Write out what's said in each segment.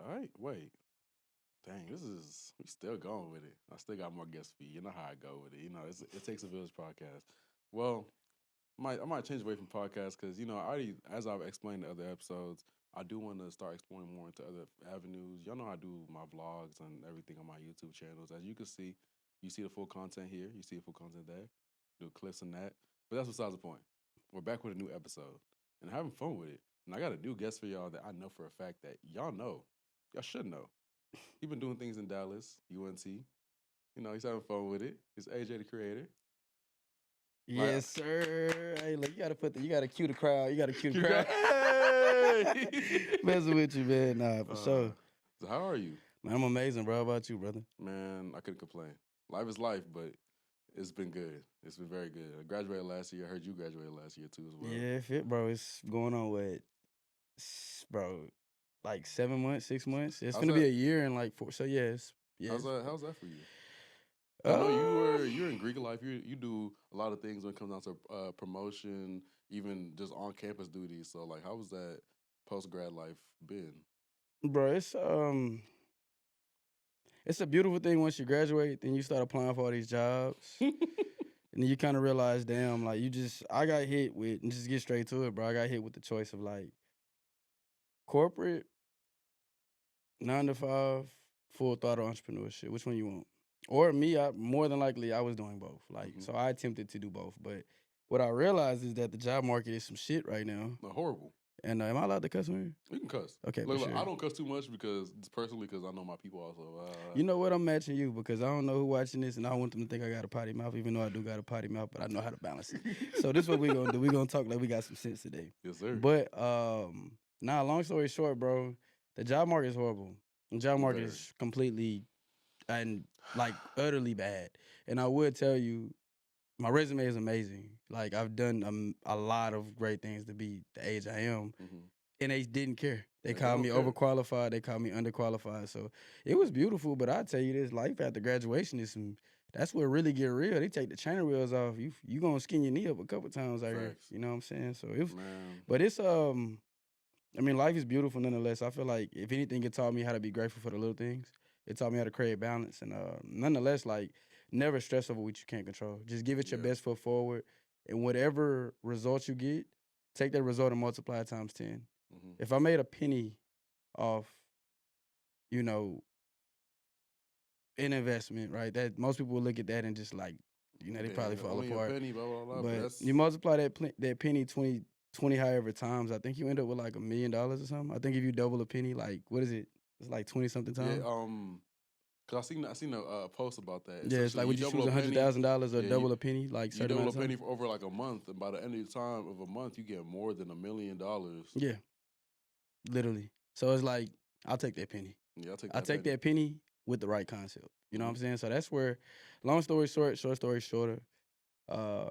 All right, wait. Dang, we still going with it. I still got more guest fee. You know how I go with it. It takes a village podcast. Well, I might change away from podcasts because I already, as I've explained in other episodes, I do want to start exploring more into other avenues. Y'all know I do my vlogs and everything on my YouTube channels. As you can see, you see the full content here. You see the full content there. Do clips and that. But that's besides the point. We're back with a new episode and having fun with it. And I got a new guest for y'all that I know for a fact that y'all know. Y'all should know. He been doing things in Dallas, UNT. He's having fun with it. It's AJ the creator. Like, Yes, sir. Hey, look, you gotta cue the crowd. You gotta cue the you crowd. got, hey! Messing with you, man. Nah, for sure. So how are you? Man, I'm amazing, bro. How about you, brother? Man, I couldn't complain. Life is life, but it's been good. It's been very good. I graduated last year. I heard you graduated last year too as well. Yeah, fit, bro. It's going on bro, like 7 months, 6 months. It's gonna be a year and like 4. So yes, How's that for you? Uh, I know you're in Greek life. You do a lot of things when it comes down to promotion, even just on campus duties. So like, how was that post grad life been? bro. It's a beautiful thing once you graduate. Then you start applying for all these jobs. And then you kind of realize, damn, like I got hit with, and just get straight to it, bro. I got hit with the choice of like corporate, 9 to 5, full throttle entrepreneurship. Which one you want? Or me, more than likely, I was doing both. Like, so I attempted to do both. But what I realized is that the job market is some shit right now. Horrible. And am I allowed to cuss on here? You can cuss. Okay, look, sure. I don't cuss too much because I know my people also. You know what? I'm matching you because I don't know who watching this, and I don't want them to think I got a potty mouth, even though I do got a potty mouth, but I know how to balance it. So this is what we're gonna do. We're gonna talk like we got some sense today. Yes, sir. But long story short, bro, the job market is horrible. The job market is completely and like utterly bad. And I would tell you, my resume is amazing. Like I've done a lot of great things to be the age I am. And they didn't care. They called me overqualified. They called me underqualified. So it was beautiful. But I tell you this, life after graduation that's where it really get real. They take the trainer wheels off. You gonna skin your knee up a couple times out here. You know what I'm saying? So life is beautiful nonetheless. I feel like if anything, it taught me how to be grateful for the little things. It taught me how to create balance, and nonetheless, like never stress over what you can't control. Just give it your best foot forward, and whatever results you get, take that result and multiply it times 10. If I made a penny off, an investment, right? That most people will look at that and just like, they probably fall apart. A penny, blah, blah, blah, but you multiply that penny 20 however times, I think you end up with like $1 million or something. I think if you double a penny, like what is it? It's like 20 something times. Yeah, cause I seen a post about that. Yeah, it's like would you choose $100,000 or double a penny? Like you double a penny for over like a month, and by the end of the time of a month, you get more than $1 million. Yeah, literally. So it's like I'll take that penny. Yeah, I'll take that penny with the right concept. You know what I'm saying? So that's where, long story short story shorter,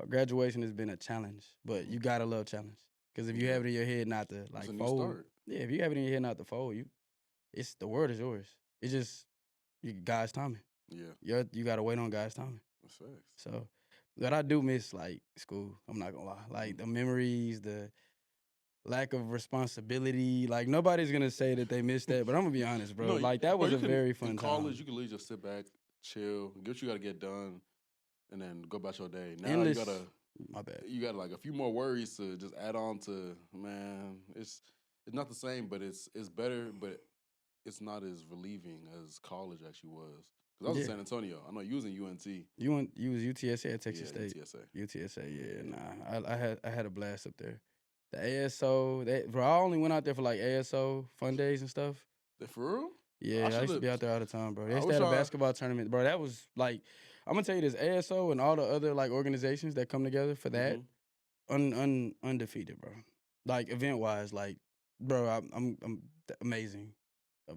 graduation has been a challenge, but you gotta love challenge. Because if you have it in your head not to like fold, if you have it in your head not to fold, the world is yours. It's just God's timing. Yeah, you gotta wait on God's timing. That's facts. So, but I do miss like school. I'm not gonna lie, like the memories, the lack of responsibility. Like nobody's gonna say that they missed that, but I'm gonna be honest, bro. Like that was a very fun in time. college, you can literally just sit back, chill, get what you gotta get done, and then go about your day. Now Endless, you gotta. My bad. You got like a few more worries to just add on to. Man, it's not the same, but it's better, but it's not as relieving as college actually was. Cause I was in San Antonio. I know you was in UNT. You was UTSA at Texas State. UTSA. Yeah, nah. I had a blast up there. The ASO, bro, I only went out there for like ASO fun days and stuff. For real? Yeah, I used to be out there all the time, bro. They used to have a basketball tournament, bro. That was like, I'm gonna tell you this, ASO and all the other like organizations that come together for that, undefeated, bro. Like event wise, like, bro, I'm amazing. The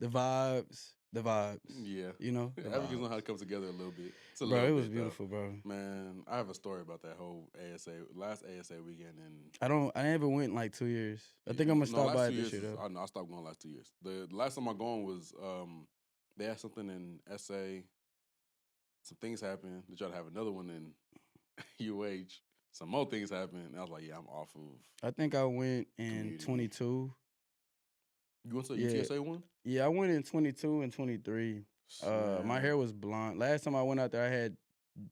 vibes. Yeah. You know? Everything's know how to come together a little bit. Bro, it was beautiful, bro. Man, I have a story about that whole last ASA weekend. And I never went in like 2 years. I think I'm gonna stop by this year though. I stopped going last 2 years. The last time I gone was they had something in SA. Some things happened. They tried to have another one in UH. Some more things happened. And I was like, yeah, I'm off of. I think I went in 22. You went to the Yeah, UTSA one? yeah. I went in 22 and 23. My Man, hair was blonde. Last time I went out there, I had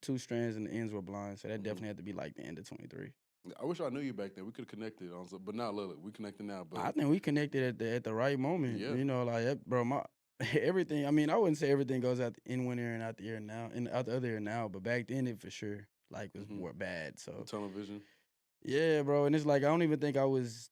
two strands and the ends were blonde, so that hmm definitely had to be like the end of 23. I wish I knew you back then. We could have connected on but now look, we connected now. I But think we connected at the right moment. yeah, You know, bro, my everything. I mean, I wouldn't say everything goes out in one ear and out the ear now, and out the other ear now. But back then, it for sure like was hmm more bad. the So tunnel vision. yeah, bro, and it's like I don't even think I was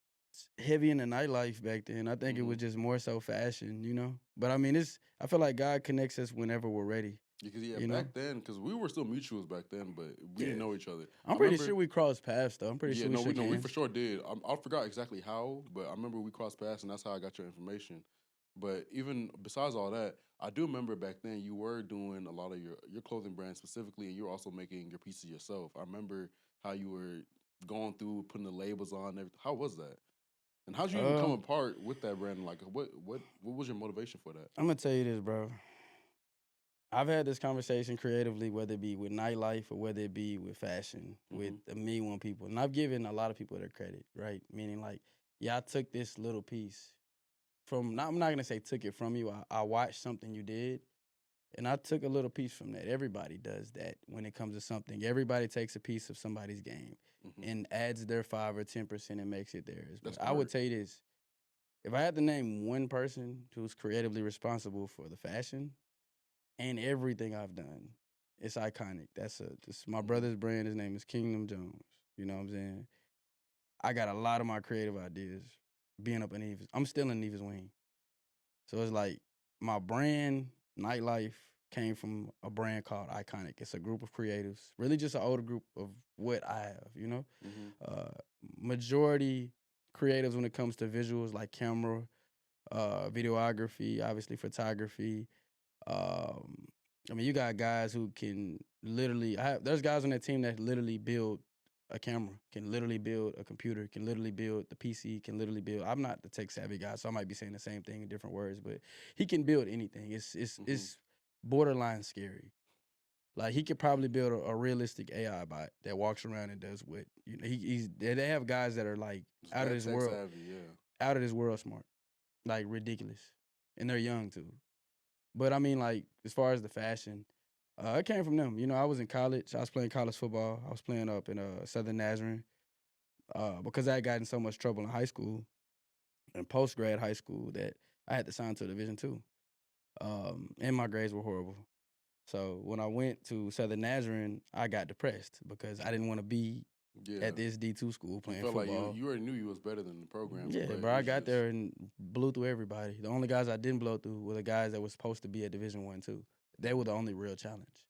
heavy in the nightlife back then. I think it hmm was just more so fashion, you know. But I mean, it's I feel like God connects us whenever we're ready, Because yeah, you know. back then, because we were still mutuals back then, but we didn't Yeah, know each other. I'm I pretty remember. sure we crossed paths though. I'm pretty Yeah, sure we no, shook we for hands. sure did. I forgot exactly how, but I remember we crossed paths, and that's how I got your information. But even besides all that, I do remember back then you were doing a lot of your clothing brand specifically, and you were also making your pieces yourself. I remember how you were going through putting the labels on. And everything. How was that? And how'd you even Uh, come apart with that brand? Like, what was your motivation for that? I'm gonna tell you this, bro. I've had this conversation creatively, whether it be with nightlife or whether it be with fashion, with Mm-hmm. a million one people, and I've given a lot of people their credit, right? Meaning, like, yeah, I took this little piece from. Not, I'm not gonna say took it from you. I watched something you did, and I took a little piece from that. Everybody does that when it comes to something. Everybody takes a piece of somebody's game Mm-hmm. and adds their 5 or 10% and makes it theirs. That's But I would smart. tell you this: if I had to name one person who's creatively responsible for the fashion and everything I've done, it's iconic. This my Mm-hmm. brother's brand. His name is Kingdom Jones. You know what I'm saying? I got a lot of my creative ideas being up in Eva's. I'm still in Eva's wing. So it's like my brand, nightlife, came from a brand called Iconic. It's a group of creatives, really just an older group of what I have, you know? Mm-hmm. Uh, Majority creatives when it comes to visuals like camera, videography, obviously photography. Um, I mean, you got guys who can literally. There's guys on that team that literally build a camera, can literally build a computer, can literally build the PC, can literally build. I'm not the tech savvy guy, so I might be saying the same thing in different words, but he can build anything. Mm-hmm. It's borderline scary. Like he could probably build a realistic AI bot that walks around and does what you know. He's they have guys that are like Just out of that this tech world, savvy, yeah. out of this world smart, like ridiculous, and they're young too. But I mean, like as far as the fashion, it came from them. You know, I was in college. I was playing college football. I was playing up in Southern Nazarene because I had gotten so much trouble in high school and post grad high school that I had to sign to a Division II, and my grades were horrible. So when I went to Southern Nazarene, I got depressed because I didn't want to be Yeah. at this D2 school You playing felt like football. you already knew you was better than the program, Yeah, but bro, I it's got just there and blew through everybody. The only guys I didn't blow through were the guys that were supposed to be at Division I too. They were the only real challenge.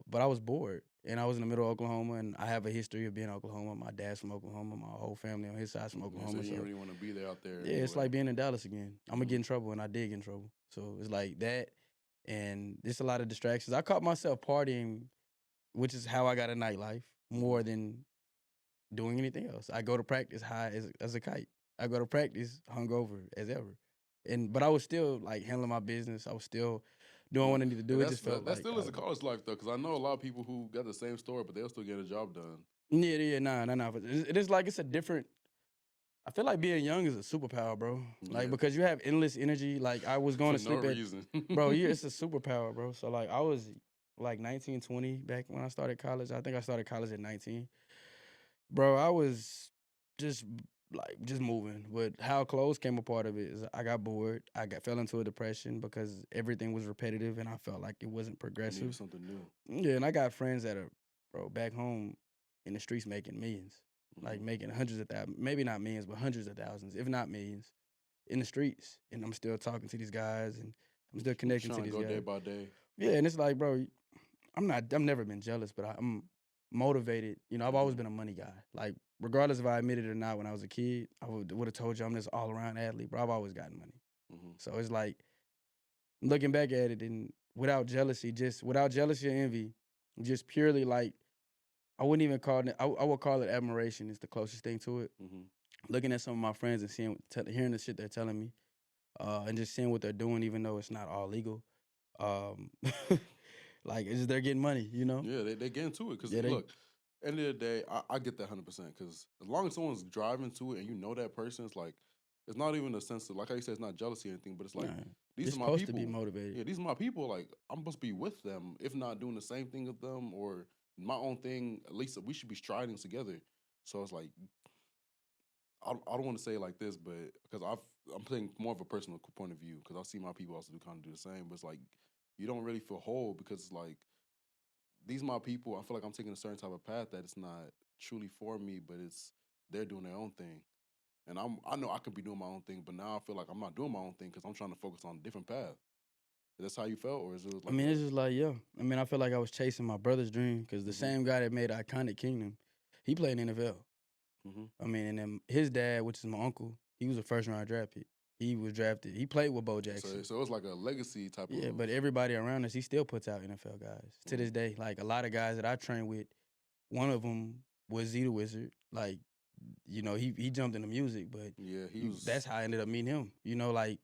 But I was bored, and I was in the middle of Oklahoma, and I have a history of being in Oklahoma. My dad's from Oklahoma. My whole family on his side's from yeah. So Oklahoma. you didn't So really want to be there out there yeah, it's anyway. like being in Dallas again. I'm gonna Mm-hmm. get in trouble, and I did get in trouble. So it's like that, and just a lot of distractions. I caught myself partying, which is how I got a nightlife Mm-hmm. more than doing anything else. I go to practice high as a kite. I go to practice hungover as ever, but I was still like handling my business. I was still doing what I need to And do. It just felt that like still I is a don't know. college life though, because I know a lot of people who got the same story, but they'll still get a job done. Yeah, yeah, nah. But it is like it's a different. I feel like being young is a superpower, bro. Like Yeah, because you have endless energy. Like I was going for to no sleep at, reason. bro. Yeah, it's a superpower, bro. So like I was like 19, 20 back when I started college. I think I started college at 19. Bro, I was just just moving. But how clothes came a part of it is I got bored. Fell into a depression because everything was repetitive and I felt like it wasn't You needed progressive. something new. Yeah, and I got friends that are, bro, back home in the streets making millions. Like Mm-hmm. making hundreds of thousands, maybe not millions, but hundreds of thousands, if not millions, in the streets. And I'm still talking to these guys and I'm still You connecting to trying to these go day guys. by day. Yeah, and it's like, bro, I've never been jealous, but I'm motivated. You know, I've always Mm-hmm. been a money guy. Like, regardless if I admitted it or not when I was a kid, I would have told you I'm this all around athlete, bro. I've always gotten money. Mm-hmm. So it's like looking back at it and without jealousy or envy, just purely like I wouldn't even call it. I would call it admiration. Is the closest thing to it. Mm-hmm. Looking at some of my friends and hearing the shit they're telling me, and just seeing what they're doing, even though it's not all legal. Um, like it's just they're getting money, you know. Yeah, they get into it because Yeah, they look, end of the day, I get that 100% because as long as someone's driving to it and you know that person, it's like it's not even a sense of, like how you said, it's not jealousy or anything, but it's like Nah, these you're are my supposed to be people. motivated. Yeah, these are my people. Like I'm supposed to be with them, if not doing the same thing with them or my own thing. At least we should be striding together. So it's like I don't want to say it like this, but because I'm playing more of a personal point of view because I see my people also do kind of do the same. But it's like you don't really feel whole because it's like these my people. I feel like I'm taking a certain type of path that it's not truly for me, but it's they're doing their own thing. And I know I could be doing my own thing, but now I feel like I'm not doing my own thing because I'm trying to focus on a different path. Is this how you felt, or is it I like mean, a it's just like, yeah. I mean, I feel like I was chasing my brother's dream because the mm-hmm, same guy that made Iconic Kingdom, he played in the NFL. mm-hmm. I mean, and then his dad, which is my uncle, he was a first round draft pick. He was drafted. He played with Bo Jackson. So it was like a legacy type Yeah, of but everybody around us, he still puts out NFL guys to this day. Like a lot of guys that I train with, one of them was Z the Wizard. Like, you know, he jumped into music, but yeah, he was that's how I ended up meeting him. You know, like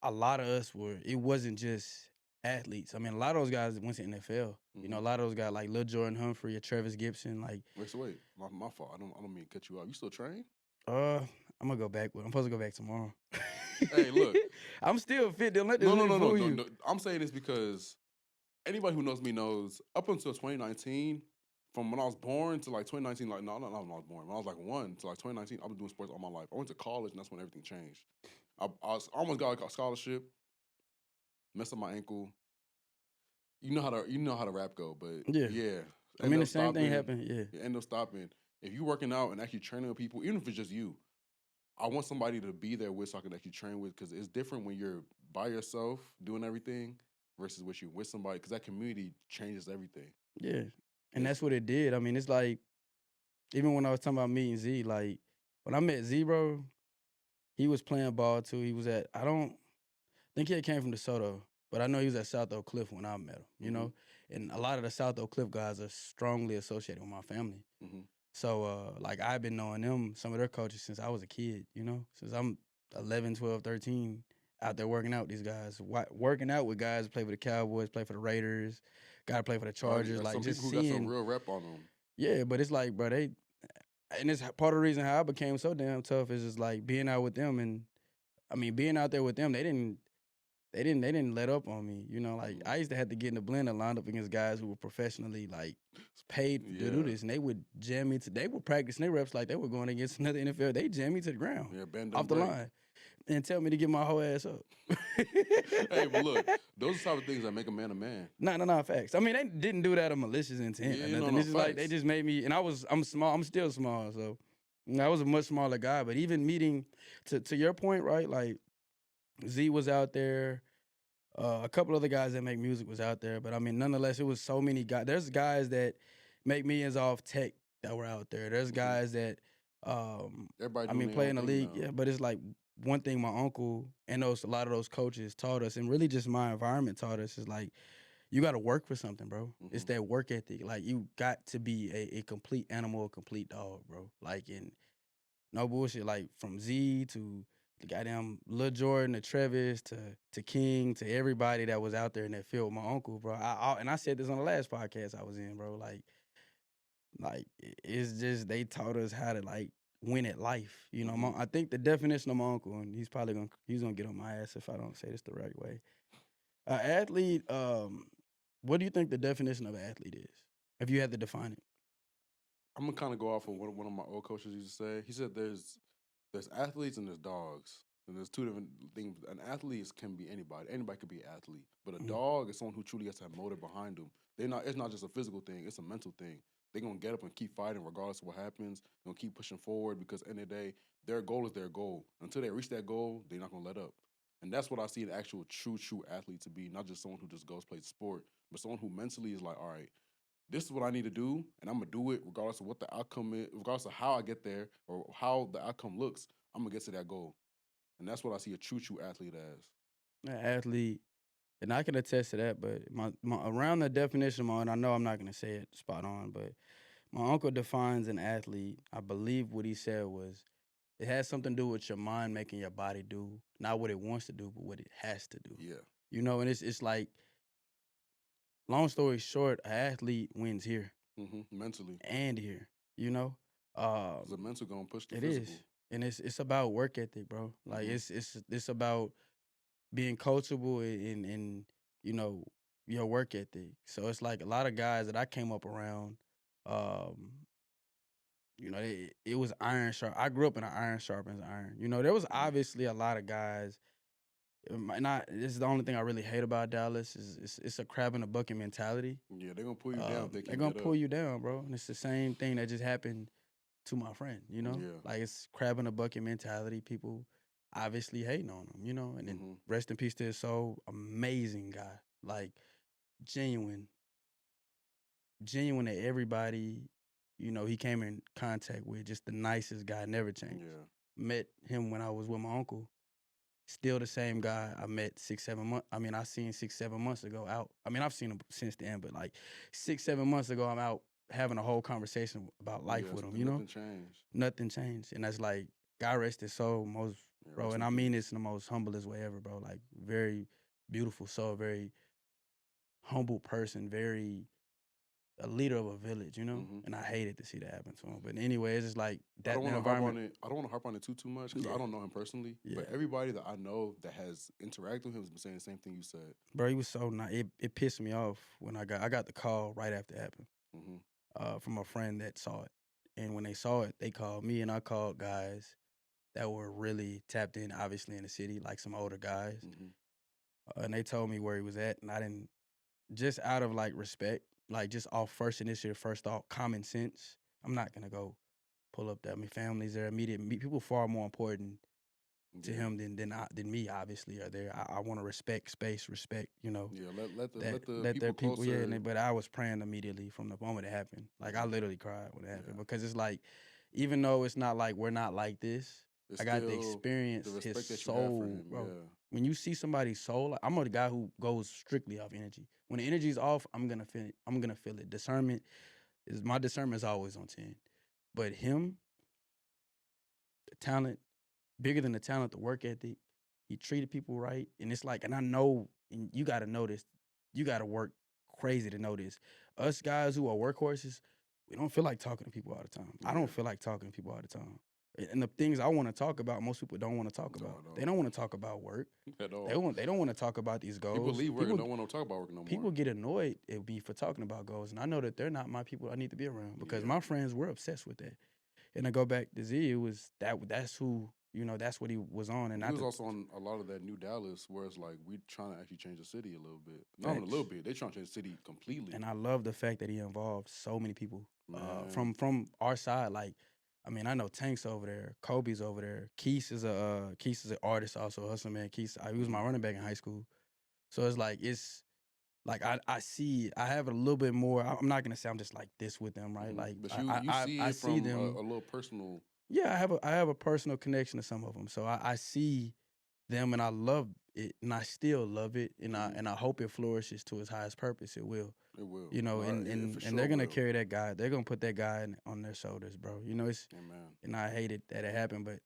a lot of us were. It wasn't just athletes. I mean, a lot of those guys went to NFL. You know, a lot of those guys like Lil Jordan Humphrey or Travis Gibson. Like, wait, my fault. I don't mean to cut you off. You still train? I'm gonna go back. I'm supposed to go back tomorrow. Hey, look. I'm still fit. Don't let this No, no, nigga no, no, fool no, you. no. I'm saying this because anybody who knows me knows up until 2019, from when I was born to like 2019, like no, not when I was born. When I was like 1 to like 2019, I've been doing sports all my life. I went to college, and that's when everything changed. Almost got a scholarship, messed up my ankle. You know how to rap go, but Yeah. yeah, I mean, end the up same thing stopping. happened. Yeah. You end up stopping. If you working out and actually training with people, even if it's just you, I want somebody to be there with so I can actually train with because it's different when you're by yourself doing everything versus when you're with somebody because that community changes everything. Yeah. And It's, that's what it did. I mean, it's like, even when I was talking about meeting Z, like, when I met Z, bro, he was playing ball too. He was at, I don't think he had came from DeSoto, but I know he was at South Oak Cliff when I met him, you know? And a lot of the South Oak Cliff guys are strongly associated with my family. So, like, I've been knowing them, some of their coaches, since I was a kid, you know? Since I'm 11, 12, 13, out there working out with these guys. Working out with guys who play for the Cowboys, play for the Raiders, got to play for the Chargers. Like, some people just who got some seeing. real rep on them. Yeah, but it's like, bro, and it's part of the reason how I became so damn tough is just like being out with them. And I mean, being out there with them, they didn't let up on me. You know, like I used to have to get in the blender lined up against guys who were professionally like paid to do this, and they would jam me they were practicing their reps like they were going against another NFL. They jam me to the ground, off the line, and tell me to get my whole ass up. Hey, but look, those are the type of things that make a man a man. No, facts. I mean, they didn't do that of malicious intent or nothing. It's just like they just made me, and I'm small. I'm still small, so I was a much smaller guy. But even meeting, to your point, right? Like Z was out there. A couple other guys that make music was out there, but I mean, nonetheless, it was so many guys. There's guys that make millions off tech that were out there. There's guys that, Everybody I mean, doing play their in own the thing league. now. Yeah, but it's like one thing my uncle and a lot of those coaches taught us, and really just my environment taught us is like you got to work for something, bro. It's that work ethic. Like you got to be a complete animal, a complete dog, bro. Like in no bullshit. Like from Z to the goddamn Lil Jordan to Travis to King to everybody that was out there in that field with my uncle, bro. And I said this on the last podcast I was in, bro. Like it's just they taught us how to like win at life. You know, I think the definition of my uncle, and he's gonna get on my ass if I don't say this the right way. Athlete, what do you think the definition of an athlete is? If you had to define it. I'm gonna kind of go off of what one of my old coaches used to say. He said there's athletes and there's dogs. And there's two different things. An athlete can be anybody. Anybody could be an athlete. But a dog is someone who truly has to have motive behind them. It's not just a physical thing, it's a mental thing. They're gonna get up and keep fighting regardless of what happens. They're gonna keep pushing forward because at the end of the day, their goal is their goal. Until they reach that goal, they're not gonna let up. And that's what I see an actual true athlete to be, not just someone who just goes play the sport, but someone who mentally is like, all right, this is what I need to do, and I'm gonna do it regardless of what the outcome is, regardless of how I get there or how the outcome looks. I'm gonna get to that goal, and that's what I see a true athlete as. An athlete, and I can attest to that. But my around the definition of my own, I know I'm not gonna say it spot on, but my uncle defines an athlete. I believe what he said was it has something to do with your mind making your body do not what it wants to do, but what it has to do. Yeah. You know, and it's like long story short, an athlete wins here Mentally, and here. You know, because the mental gonna push the it physical. is. and it's about work ethic, bro. Like Mm-hmm. it's about being coachable and you know your work ethic. So it's like a lot of guys that I came up around, um, it was iron sharp. I grew up in an iron sharpens iron. There was Mm-hmm. obviously a lot of guys. It might not. This is the only thing I really hate about Dallas is it's a crab in a bucket mentality. Yeah, they're gonna pull you down if they They're can't gonna get pull up. you down, bro. And it's the same thing that just happened to my friend. Yeah. Like it's crab in a bucket mentality. People obviously hating on him. And then Mm-hmm. rest in peace to his soul. Amazing guy, like genuine, genuine to everybody. He came in contact with just the nicest guy. Never changed. Yeah. Met him when I was with my uncle. Still the same guy I met 6, 7 months. I mean, I seen 6, 7 months ago out. I mean, I've seen him since then, but like 6, 7 months ago, I'm out having a whole conversation about life Yes, with him. nothing changed. Nothing changed, and that's like God rest his soul, most Yeah, bro. rest And in I mean peace. this in the most humblest way ever, bro. Like very beautiful soul, very humble person, very a leader of a village. Mm-hmm. And I hated to see that happen to him. But anyway, it's just like I that don't the want to harp on environment. it. I don't want to harp on it too much because I Yeah, don't know him personally. yeah. But everybody that I know that has interacted with him has been saying the same thing you said. Bro, he was so nice. It pissed me off when I got the call right after it happened. Mm-hmm. From a friend that saw it. And when they saw it, they called me and I called guys that were really tapped in, obviously in the city, like some older guys. Mm-hmm. And they told me where he was at, and I didn't, just out of like respect, like just off first initiative, first thought, common sense. I'm not gonna go pull up that. I mean, families there, immediate people far more important to Yeah. him than me. Obviously, are there. I want to respect space, respect. Yeah. Let the That let the let people their people, yeah. closer. But I was praying immediately from the moment it happened. Like I Mm-hmm. literally cried when it happened Yeah. because it's like, even though it's not like we're not like this, It's I got to still the experience his respect that you have for soul, him. bro. Yeah. When you see somebody's soul, like, I'm a guy who goes strictly off energy. When the energy's off, I'm gonna feel it. I'm gonna feel it. My discernment is always on 10. But him, the talent, bigger than the talent, the work ethic. He treated people right, and it's like, and I know, and you got to know this. You got to work crazy to know this. Us guys who are workhorses, we don't feel like talking to people all the time. I Yeah. don't feel like talking to people all the time. And the things I want to talk about, most people don't want to talk No, about. I They don't don't want to talk about work. at They all. want. They don't want to talk about these People goals. leave work and don't want to talk about work no more. People get annoyed at me for talking about goals, and I know that they're not my people I need to be around because Yeah. my friends were obsessed with that. And I go back to Z, it was that's who, that's what he was on. And He not was to also on a lot of that New Dallas, where it's like we trying to actually change the city a little bit. Not even a little facts. bit. They trying to change the city completely. And I love the fact that he involved so many people Man. from our side. Like, I mean, I know Tank's over there, Kobe's over there, Keith is an artist also, hustle man. Keith, he was my Mm-hmm. running back in high school. So it's like I have a little bit more. I'm not gonna say I'm just like this with them, right? Mm-hmm. Like But you see I it see from them. a little personal. Yeah, I have a personal connection to some of them, so I see them and I love it, and I still love it, and I Mm-hmm. and I hope it flourishes to its highest purpose. It will, It will. and It for and and sure they're gonna will. carry that guy. They're gonna put that guy on their shoulders, bro. It's Amen. and I hate it that it happened, but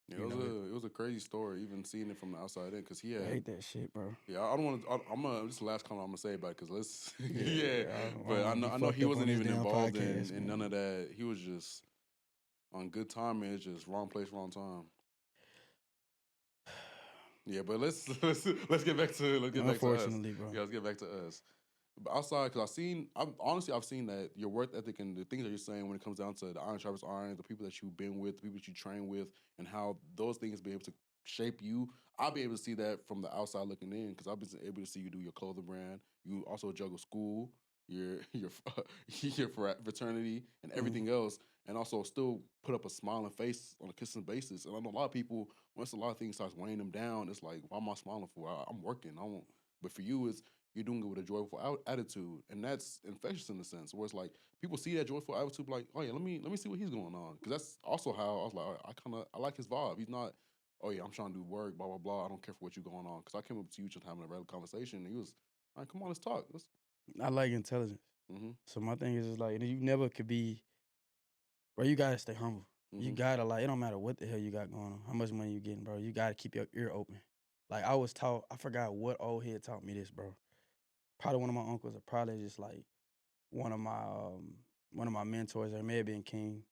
Yeah, it. it was a crazy story, even seeing it from the outside in, because he I had. hate that shit, bro. Yeah, I don't want to. I'm gonna. This is the last comment I'm gonna say about it, because let's. Yeah, Yeah, I but don't want to be I know fucked he up on wasn't this even damn involved podcast, in none man. of that. He was just on good timing. It's just wrong place, wrong time. Yeah, but let's get back to us. Unfortunately, bro. Yeah, let's get back to us. But outside, because I've seen that your work ethic and the things that you're saying when it comes down to the iron sharpens iron, the people that you've been with, the people that you train with, and how those things be able to shape you. I'll be able to see that from the outside looking in, because I've been able to see you do your clothing brand. You also juggle school, your your fraternity, and Mm. everything else, and also still put up a smiling face on a consistent basis. And I know a lot of people, once a lot of things starts weighing them down, it's like, why am I smiling for? I'm working. I won't. But for you, it's you're doing it with a joyful attitude, and that's infectious in a sense. Where it's like people see that joyful attitude, like, oh yeah, let me see what he's going on, because that's also how I was like, I like his vibe. He's not, oh yeah, I'm trying to do work, blah blah blah. I don't care for what you're going on, because I came up to you just having a regular conversation, and he was, all right, come on, let's talk. I like intelligence. Mm-hmm. So my thing is just like, you never could be, bro. You gotta stay humble. You Mm-hmm. gotta, like, it don't matter what the hell you got going on, how much money you getting, bro. You gotta keep your ear open. Like I was taught, I forgot what old head taught me this, bro. Probably one of my uncles, or probably just like one of my mentors, or it may have been King.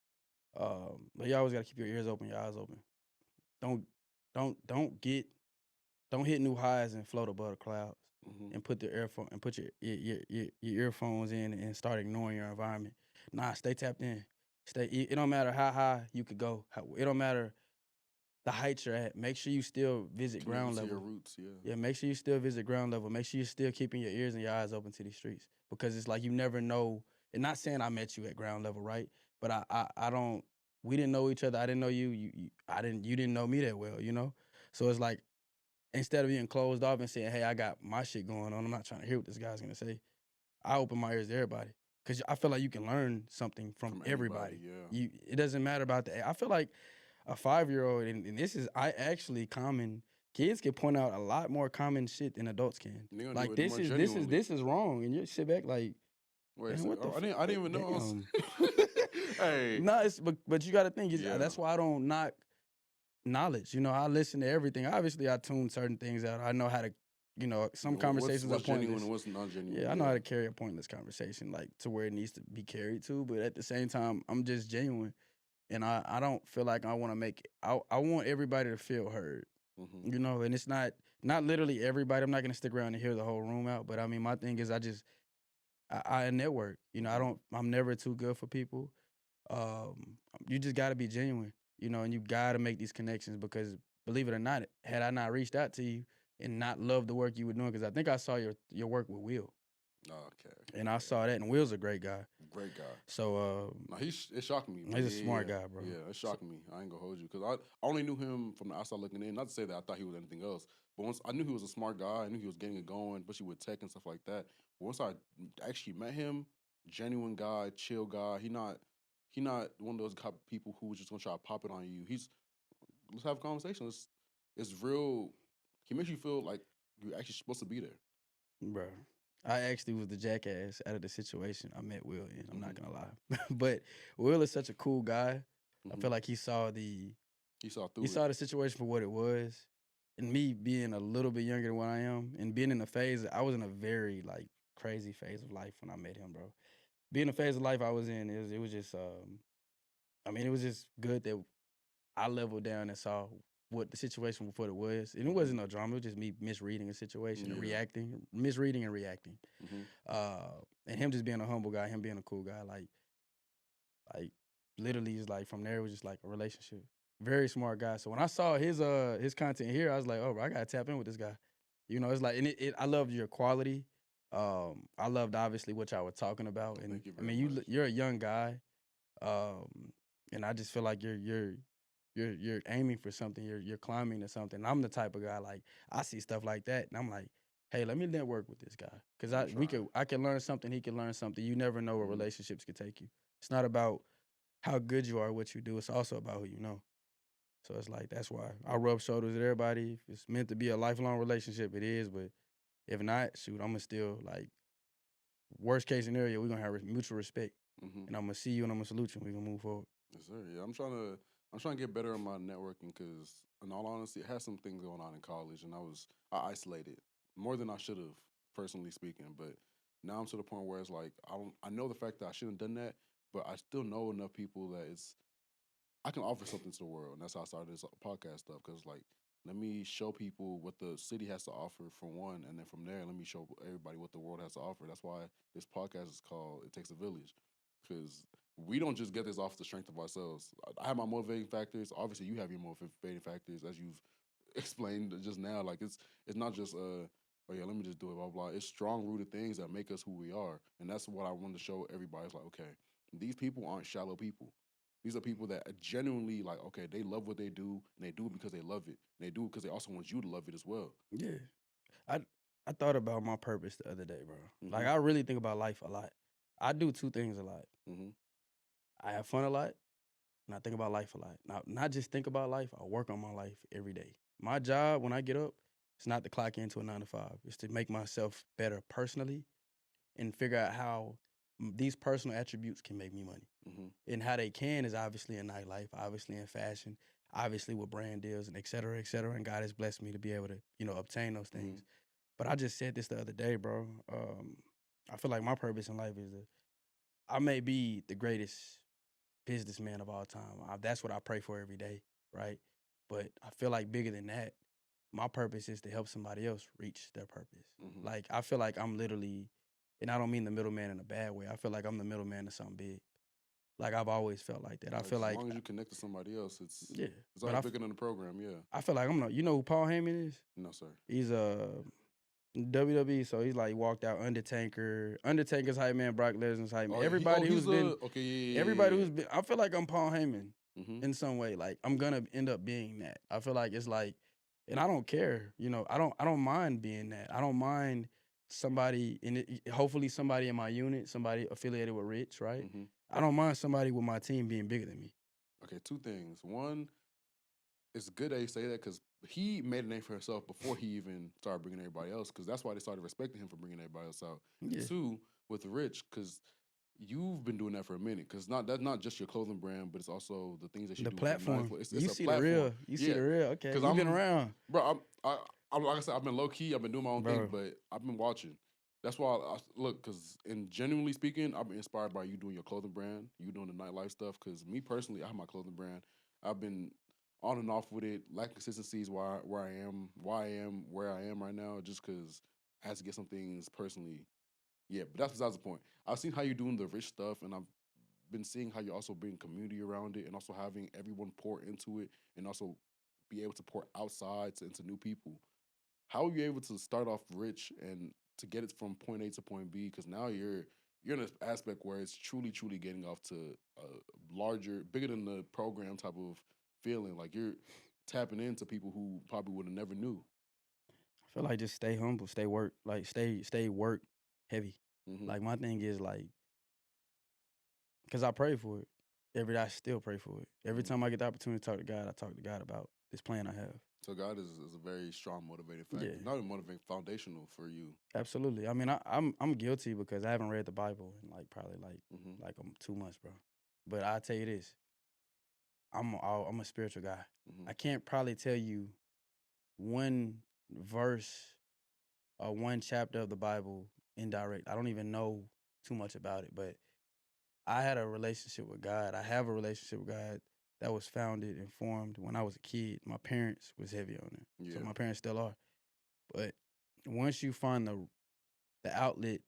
But you always gotta keep your ears open, your eyes open. Don't don't get don't hit new highs and float above the clouds. Mm-hmm. And put the earphone and put your earphones in and start ignoring your environment. Nah, stay tapped in. Stay. It don't matter how high you could go. It don't matter the height you're at. Make sure you still visit Connected ground to your level. roots, yeah. Yeah, make sure you still visit ground level. Make sure you're still keeping your ears and your eyes open to these streets because it's like you never know. And not saying I met you at ground level, right? But I don't. We didn't know each other. I didn't know you. You didn't know me that well, you know. So it's like instead of being closed off and saying, "Hey, I got my shit going on. I'm not trying to hear what this guy's gonna say." I open my ears to everybody because I feel like you can learn something from Anybody, everybody. yeah. It doesn't matter about I feel like a 5-year-old, and this is I actually common. Kids can point out a lot more common shit than adults can. And they're gonna do Like it more genuinely. this is wrong, and you sit back like, Wait, man, so, what the? I didn't even know. Damn. Hey, No, but you got to think. yeah. That's why I don't knock knowledge. You know, I listen to everything. Obviously, I tune certain things out. I know how to, some conversations what's are pointless. genuine and what's not genuine. Yeah, I know how to carry a pointless conversation, like to where it needs to be carried to. But at the same time, I'm just genuine, and I don't feel like I want to make. I want everybody to feel heard. Mm-hmm. You know, and it's not literally everybody. I'm not gonna stick around and hear the whole room out. But I mean, my thing is, I network. You know, I'm never too good for people. You just got to be genuine, and you got to make these connections because believe it or not, had I not reached out to you and not loved the work you were doing, because I think I saw your work with Will. Okay. And I saw that, and Will's a great guy. Great guy. So, no, it shocked me. He's a smart guy, bro. Yeah, it shocked me. I ain't gonna hold you because I only knew him from the outside looking in. Not to say that I thought he was anything else, but once I knew he was a smart guy, I knew he was getting it going, especially with tech and stuff like that. But once I actually met him, genuine guy, chill guy. He not one of those type of people who just gonna try to pop it on you. Let's have a conversation. It's real. He makes you feel like you're actually supposed to be there. Bro, I actually was the jackass out of the situation I met Will in. I'm not Mm-hmm. gonna lie, but Will is such a cool guy. I Mm-hmm. feel like he saw the situation for what it was, and me being a little bit younger than what I am, and being in a phase. I was in a very like crazy phase of life when I met him, bro. Being the phase of life I was in, it was just I mean, it was just good that I leveled down and saw what the situation for it was. And it wasn't no drama, it was just me misreading a situation and misreading and reacting. And him just being a humble guy, him being a cool guy, like literally is like from there it was just like a relationship. Very smart guy. So when I saw his content here, I was like, oh bro, I gotta tap in with this guy. It's like and I loved your quality. I loved obviously what y'all were talking about. And Thank you I very mean much. you're a young guy. And I just feel like you're aiming for something. You're climbing to something. I'm the type of guy like I see stuff like that, and I'm like, hey, let me network with this guy because I can learn something. He can learn something. You never know where relationships can take you. It's not about how good you are, what you do. It's also about who you know. So it's like that's why I rub shoulders with everybody. If it's meant to be a lifelong relationship, it is. But if not, shoot, I'm gonna still like worst case scenario, we're gonna have mutual respect, and I'm gonna see you and I'm gonna salute you. And we're gonna move forward. Yes, sir. Yeah, I'm trying to get better at my networking because, in all honesty, I had some things going on in college, and I isolated more than I should have, personally speaking. But now I'm to the point where it's like I know the fact that I shouldn't have done that, but I still know enough people that I can offer something to the world, and that's how I started this podcast stuff. Because like, let me show people what the city has to offer for one, and then from there, let me show everybody what the world has to offer. That's why this podcast is called "It Takes a Village," because we don't just get this off the strength of ourselves. I have my motivating factors. Obviously, you have your motivating factors, as you've explained just now. Like it's not just oh yeah, let me just do it, blah blah. It's strong rooted things that make us who we are, and that's what I want to show everybody. It's like okay, these people aren't shallow people. These are people that are genuinely like, okay, they love what they do, and they do it because they love it. And they do it because they also want you to love it as well. Yeah. I I thought about my purpose the other day, bro. Like I really think about life a lot. I do two things a lot. I have fun a lot, and I think about life a lot. Now, not just think about life, I work on my life every day. My job when I get up, it's not to clock into a 9 to 5. It's to make myself better personally and figure out how these personal attributes can make me money. And how they can is obviously in nightlife, obviously in fashion, obviously with brand deals and et cetera, et cetera. And God has blessed me to be able to, obtain those things. But I just said this the other day, bro. I feel like my purpose in life is I may be the greatest businessman of all time. That's what I pray for every day, right? But I feel like bigger than that, my purpose is to help somebody else reach their purpose. Like I feel like I'm literally, and I don't mean the middleman in a bad way. I feel like I'm the middleman to something big. Like I've always felt like that. I feel as like long as you connect to somebody else, it's yeah, it's but already bigger than the program. Yeah. I feel like I'm not. You know who Paul Heyman is? No, sir. He's a WWE, so he's like walked out Undertaker's hype man, Brock Lesnar's hype man. Everybody who's been, okay. Yeah, everybody who's been. I feel like I'm Paul Heyman Mm-hmm. in some way. Like I'm gonna end up being that. I feel like it's like, and I don't care. You know, I don't mind being that. I don't mind somebody in it, hopefully somebody in my unit, somebody affiliated with Rich, right? Mm-hmm. I don't mind somebody with my team being bigger than me. Okay, two things. One, it's good that you say that because he made a name for himself before he even started bringing everybody else. Because that's why they started respecting him for bringing everybody else out. Yeah. And two, with Rich, because you've been doing that for a minute. Because that's not just your clothing brand, but it's also the things that you The do. platform. It's You a see platform. the real. You see the real. Okay. You've been around, bro. I'm like I said, I've been low key. I've been doing my own thing, bro. but I've been watching. That's why I look, because in genuinely speaking, I've been inspired by you doing your clothing brand, you doing the nightlife stuff. Because me personally, I have my clothing brand. I've been on and off with it. Lack consistency is why I am where I am right now. Just because I had to get some things personally. Yeah, but that's besides the point. I've seen how you're doing the rich stuff, and I've been seeing how you also bring community around it, and also having everyone pour into it, and also be able to pour outside into new people. How are you able to start off rich and to get it from point A to point B? Because now you're in an aspect where it's truly getting off to a larger, bigger than the program type of feeling. Like you're tapping into people who probably would have never knew. I feel like just stay humble, stay work, like stay work heavy. Mm-hmm. Like my thing is like, cause I pray for it every day. I still pray for it every time I get the opportunity to talk to God. I talk to God about this plan I have. So God is a very strong motivating factor. Yeah. Not even motivating, foundational for you. Absolutely. I mean, I'm guilty because I haven't read the Bible in like probably like 2 months, bro. But I tell you this, I'm a spiritual guy. Mm-hmm. I can't probably tell you one verse or one chapter of the Bible indirect. I don't even know too much about it, but I had a relationship with God. I have a relationship with God that was founded and formed when I was a kid. My parents was heavy on it. Yeah. So my parents still are. But once you find the outlet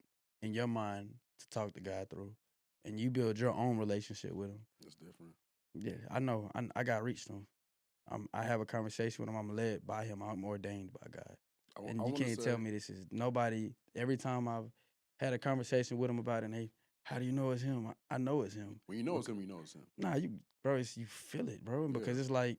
in your mind to talk to God through, and you build your own relationship with him. It's different. Yeah, I know. I got reached him. I have a conversation with him. I'm led by him. I'm ordained by God. And you can't tell me this is nobody. Every time I've had a conversation with him about it, and hey, how do you know it's him? I know it's him. When you know it's him, you know it's him. Nah, bro, you feel it, bro. Yeah. Because it's like,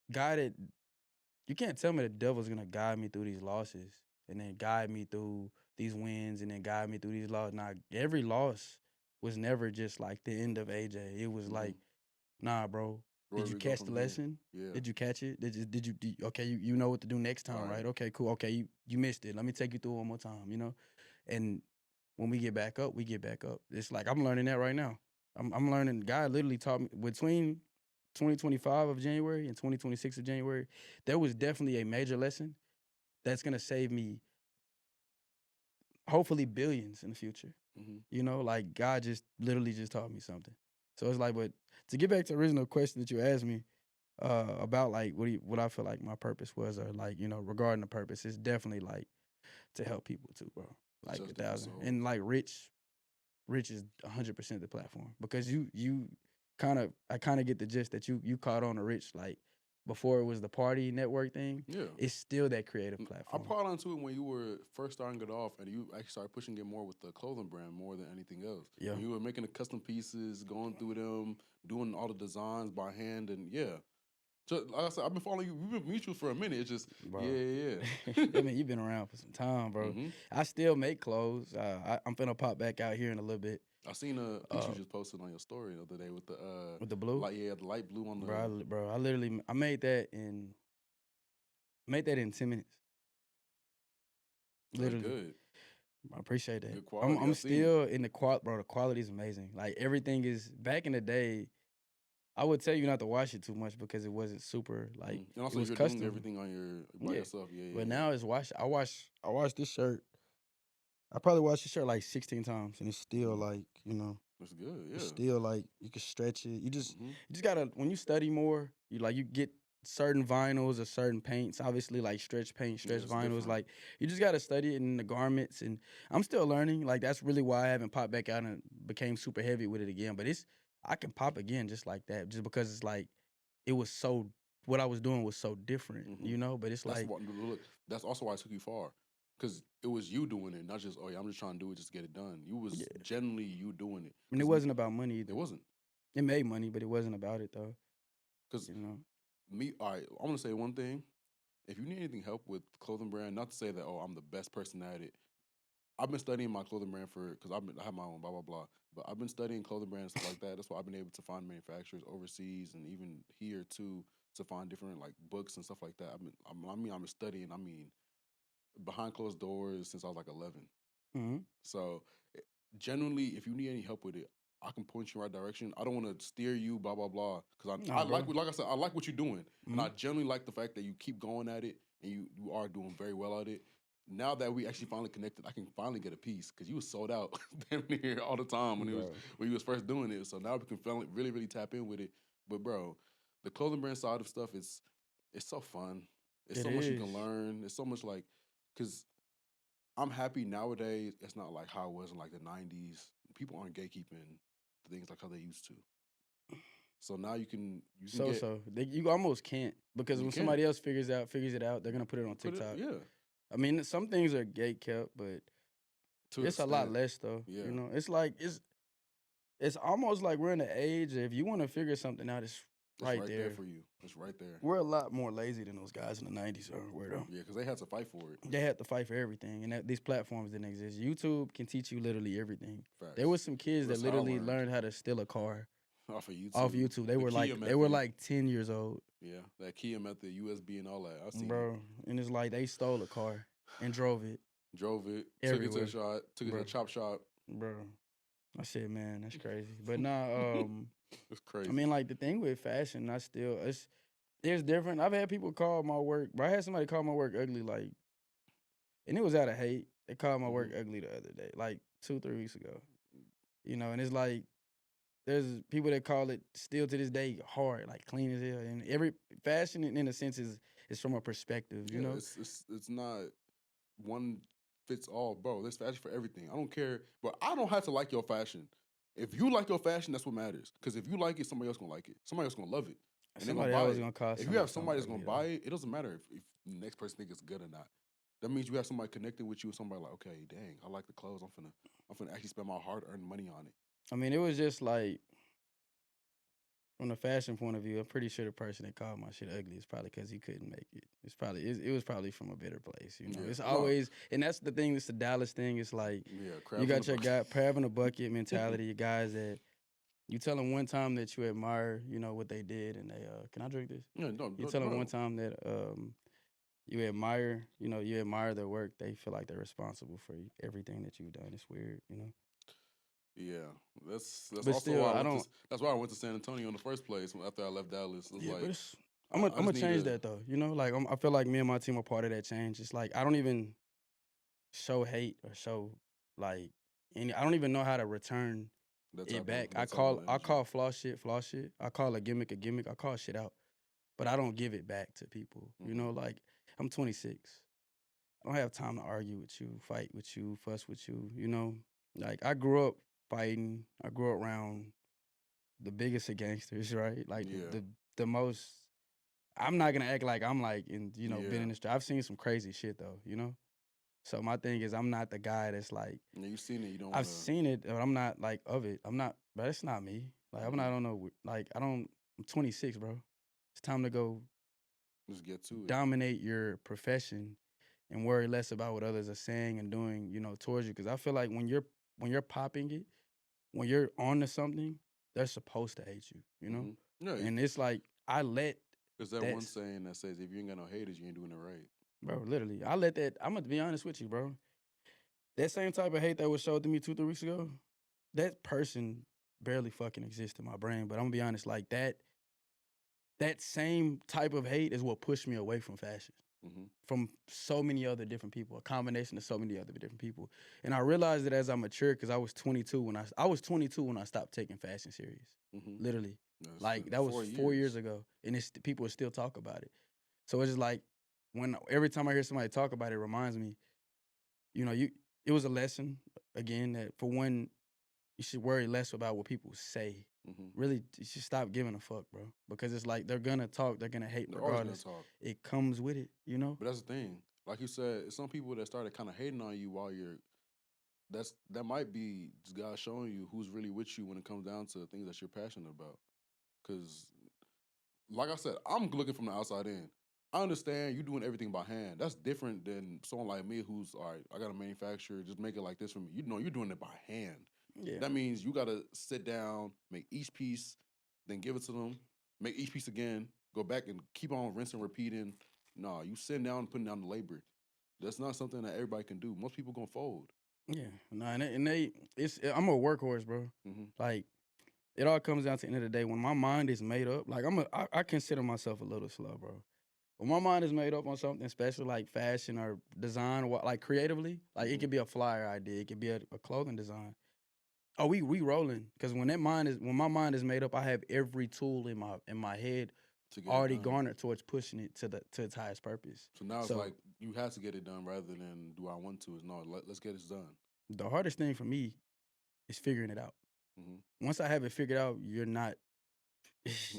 you can't tell me the devil's gonna guide me through these losses and then guide me through these wins and then guide me through these losses. Nah, every loss was never just like the end of AJ. It was like, nah, bro. Did you catch the lesson? Yeah. Did you catch it? Okay, you know what to do next time, right? Okay, cool. Okay, you missed it. Let me take you through one more time, you know? And when we get back up, we get back up. It's like I'm learning that right now. I'm learning. God literally taught me between 2025 of January and 2026 of January, there was definitely a major lesson that's gonna save me hopefully billions in the future. Mm-hmm. You know, like God just literally just taught me something. So it's like, but to get back to the original question that you asked me about like what I feel like my purpose was, or like, you know, regarding the purpose, it's definitely like to help people too, bro. Like 1,000. And like Rich is 100% the platform because I kind of get the gist that you caught on to Rich like before it was the party network thing. Yeah, it's still that creative platform. I caught on to it when you were first starting it off, and you actually started pushing it more with the clothing brand more than anything else. Yeah, when you were making the custom pieces, going through them, doing all the designs by hand, and yeah. Just, like I said, I've been following you. We've been mutual for a minute. It's just, bro. Yeah. I mean, you've been around for some time, bro. Mm-hmm. I still make clothes. I'm finna pop back out here in a little bit. I seen a picture you just posted on your story the other day with the blue. The light blue on the. Bro, I made that in 10 minutes. Literally. That's good. I appreciate that. Good quality. I'm still in the bro. The quality is amazing. Like everything is back in the day. I would tell you not to wash it too much because it wasn't super like. And also, it was you're custom. doing everything by yourself. Yeah. But now it's wash. I wash this shirt. I probably washed this shirt like 16 times, and it's still like, you know. That's good. But Yeah. still, like you can stretch it. Mm-hmm. You just gotta when you study more, you get certain vinyls or certain paints. Obviously, like stretch paint, Yeah, stretch it's vinyls. different. Like you just gotta study it in the garments. And I'm still learning. Like that's really why I haven't popped back out and became super heavy with it again. But I can pop again just like that, just because it's like it was so what I was doing was so different, Mm-hmm. But it's That's like what. Look, that's also why I took you far, because it was you doing it, not just oh yeah, I'm just trying to do it just to get it done. You was yeah. generally you doing it, And it because wasn't about money it either. wasn't. It made money, but it wasn't about it though. Because You know. me, all right, I'm gonna say one thing. If you need anything help with clothing brand, not to say that oh I'm the best person at it. I've been studying my clothing brand for because I have my own blah blah blah. But I've been studying clothing brand and stuff like that. That's why I've been able to find manufacturers overseas and even here too to find different like books and stuff like that. I've been studying. I mean, behind closed doors since I was like 11. Mm-hmm. So generally, if you need any help with it, I can point you in the right direction. I don't want to steer you, blah blah blah, because I Nah, bro. like I said, I like what you're doing, and Mm-hmm. I generally like the fact that you keep going at it and you are doing very well at it. Now that we actually finally connected, I can finally get a piece because you was sold out damn near all the time Bro. when you was first doing it. So now we can finally really tap in with it. But bro, the clothing brand side of stuff is it's so fun. It's It so much you is. can learn. It's so much like because I'm happy nowadays. It's not like how it was in like the '90s. People aren't gatekeeping things like how they used to. So now you can get You almost can't because you when can somebody else figures it out, they're gonna put it on put it TikTok. yeah I mean, some things are gate kept, but to an it's a lot extent less though. yeah. It's like it's almost like we're in the age if you want to figure something out, it's It's right right there there. for you. It's right there. We're a lot more lazy than those guys in the '90s were though. Yeah, because they had to fight for it. They had to fight for everything, and these platforms didn't exist. YouTube can teach you literally everything. There Facts. was some kids that That's how I literally learned learned how to steal a car off of off YouTube. YouTube. They The were Kia like they were method. like 10 years old, Yeah, that Kia method, USB and all that. I've seen it. bro. And it's like they stole a car and drove it Drove it, took it to the everywhere, shop, took it to bro. the chop shop. Bro, I said, man, that's crazy. But nah, It's crazy. I mean, like the thing with fashion, it's different. I've had people call my work, bro. I had somebody call my work ugly, like, and it was out of hate. They called my work ugly the other day, like 2-3 weeks ago. And it's like there's people that call it still to this day hard, like clean as hell. And every fashion, in a sense, is from a perspective, Yeah, it's not one fits all, bro. There's fashion for everything. I don't care, but I don't have to like your fashion. If you like your fashion, that's what matters. Because if you like it, somebody else gonna like it. Somebody else gonna love it, and they're gonna Somebody buy always it. gonna call If you something have somebody that's ugly, gonna though. buy it, it doesn't matter if the next person think it's good or not. That means you have somebody connected with you, and somebody like, okay, dang, I like the clothes. I'm finna actually spend my hard earned money on it. I mean, it was just like from the fashion point of view, I'm pretty sure the person that called my shit ugly is probably because he couldn't make it. It was probably from a better place, Yeah. It's No. always, and that's the thing. It's the Dallas thing. It's like Yeah, you crabs in got the your bucket. guy crab in a bucket mentality. Your guys that you tell them one time that you admire, what they did, and they can I drink this? Yeah, no, You tell them bro. one time that you admire, you admire their work. They feel like they're responsible for everything that you've done. It's weird. Yeah, that's But also still, why I don't. that's why I went to San Antonio in the first place after I left Dallas. It was Yeah, like but I'm gonna just need change to. that though. Like I feel like me and my team are part of that change. It's like I don't even show hate or show like any. I don't even know how to return it back. That type of I energy. call flaw shit flaw shit. I call a gimmick a gimmick. I call shit out, but I don't give it back to people. Like I'm 26. I don't have time to argue with you, fight with you, fuss with you. Like I grew up fighting. I grew up around the biggest of gangsters, right? Like Yeah. the most. I'm not gonna act like I'm like been in Yeah. the street. I've seen some crazy shit though. So my thing is I'm not the guy that's like Yeah, you've seen it. You don't. I've seen it, but I'm not like of it. I'm not, but it's not me. Like I'm not on no like I don't. I'm 26, bro. It's time to go just get to it. dominate your profession and worry less about what others are saying and doing, towards you. Because I feel like when you're popping it, when you're on to something, they're supposed to hate you. Yeah, And it's like I let there's that one that's saying that says if you ain't got no haters, you ain't doing it right. bro. Literally, I let that. I'm gonna be honest with you, bro. That same type of hate that was showed to me 2-3 weeks ago, that person barely fucking exists in my brain. But I'm gonna be honest, like that same type of hate is what pushed me away from fashion. from so many other different people, a combination of so many other different people. And I realized that as I matured, because I was 22 when I was 22 when I stopped taking fashion serious. Literally, like that was 4 years ago, and it's people still talk about it. So it's just like every time I hear somebody talk about it, it reminds me, it was a lesson again that for one, you should worry less about what people say. Really, you should stop giving a fuck, bro. Because it's like they're gonna talk, they're gonna hate regardless. It comes with it, But that's the thing. Like you said, some people that started kind of hating on you while that might be God showing you who's really with you when it comes down to things that you're passionate about. Because, like I said, I'm looking from the outside in. I understand you doing everything by hand. That's different than someone like me who's, all right, I got a manufacturer, just make it like this for me. You're doing it by hand. Yeah. That means you got to sit down, make each piece, then give it to them, make each piece again, go back and keep on rinsing, repeating. No, you sitting down and putting down the labor. That's not something that everybody can do. Most people gonna fold. Yeah, no, I'm a workhorse, bro. Like, it all comes down to the end of the day. When my mind is made up, like I consider myself a little slow, bro. When my mind is made up on something special like fashion or design, like creatively, like it could be a flyer idea, it could be a clothing design. Oh, we rolling because when my mind is made up, I have every tool in my head already garnered towards pushing it to its highest purpose. So now it's like you have to get it done rather than do I want to. It's no, let's get this done. The hardest thing for me is figuring it out. Once I have it figured out, you're not.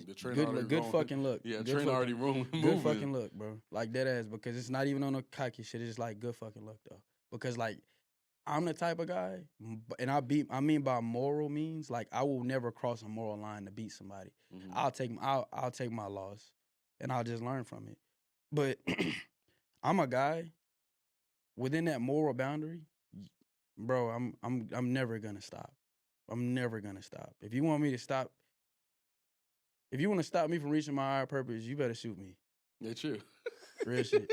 The train good fucking look. Yeah, good train already moving. Good fucking look, bro. Like that ass, because it's not even on a cocky shit. It's just like good fucking look though. Because like I'm the type of guy, and I mean by moral means, like I will never cross a moral line to beat somebody. I'll take my loss, and I'll just learn from it. But I'm a guy within that moral boundary, bro. I'm never gonna stop. I'm never gonna stop. If you want me to stop. If you want to stop me from reaching my higher purpose, you better shoot me. Yeah, true. Real shit.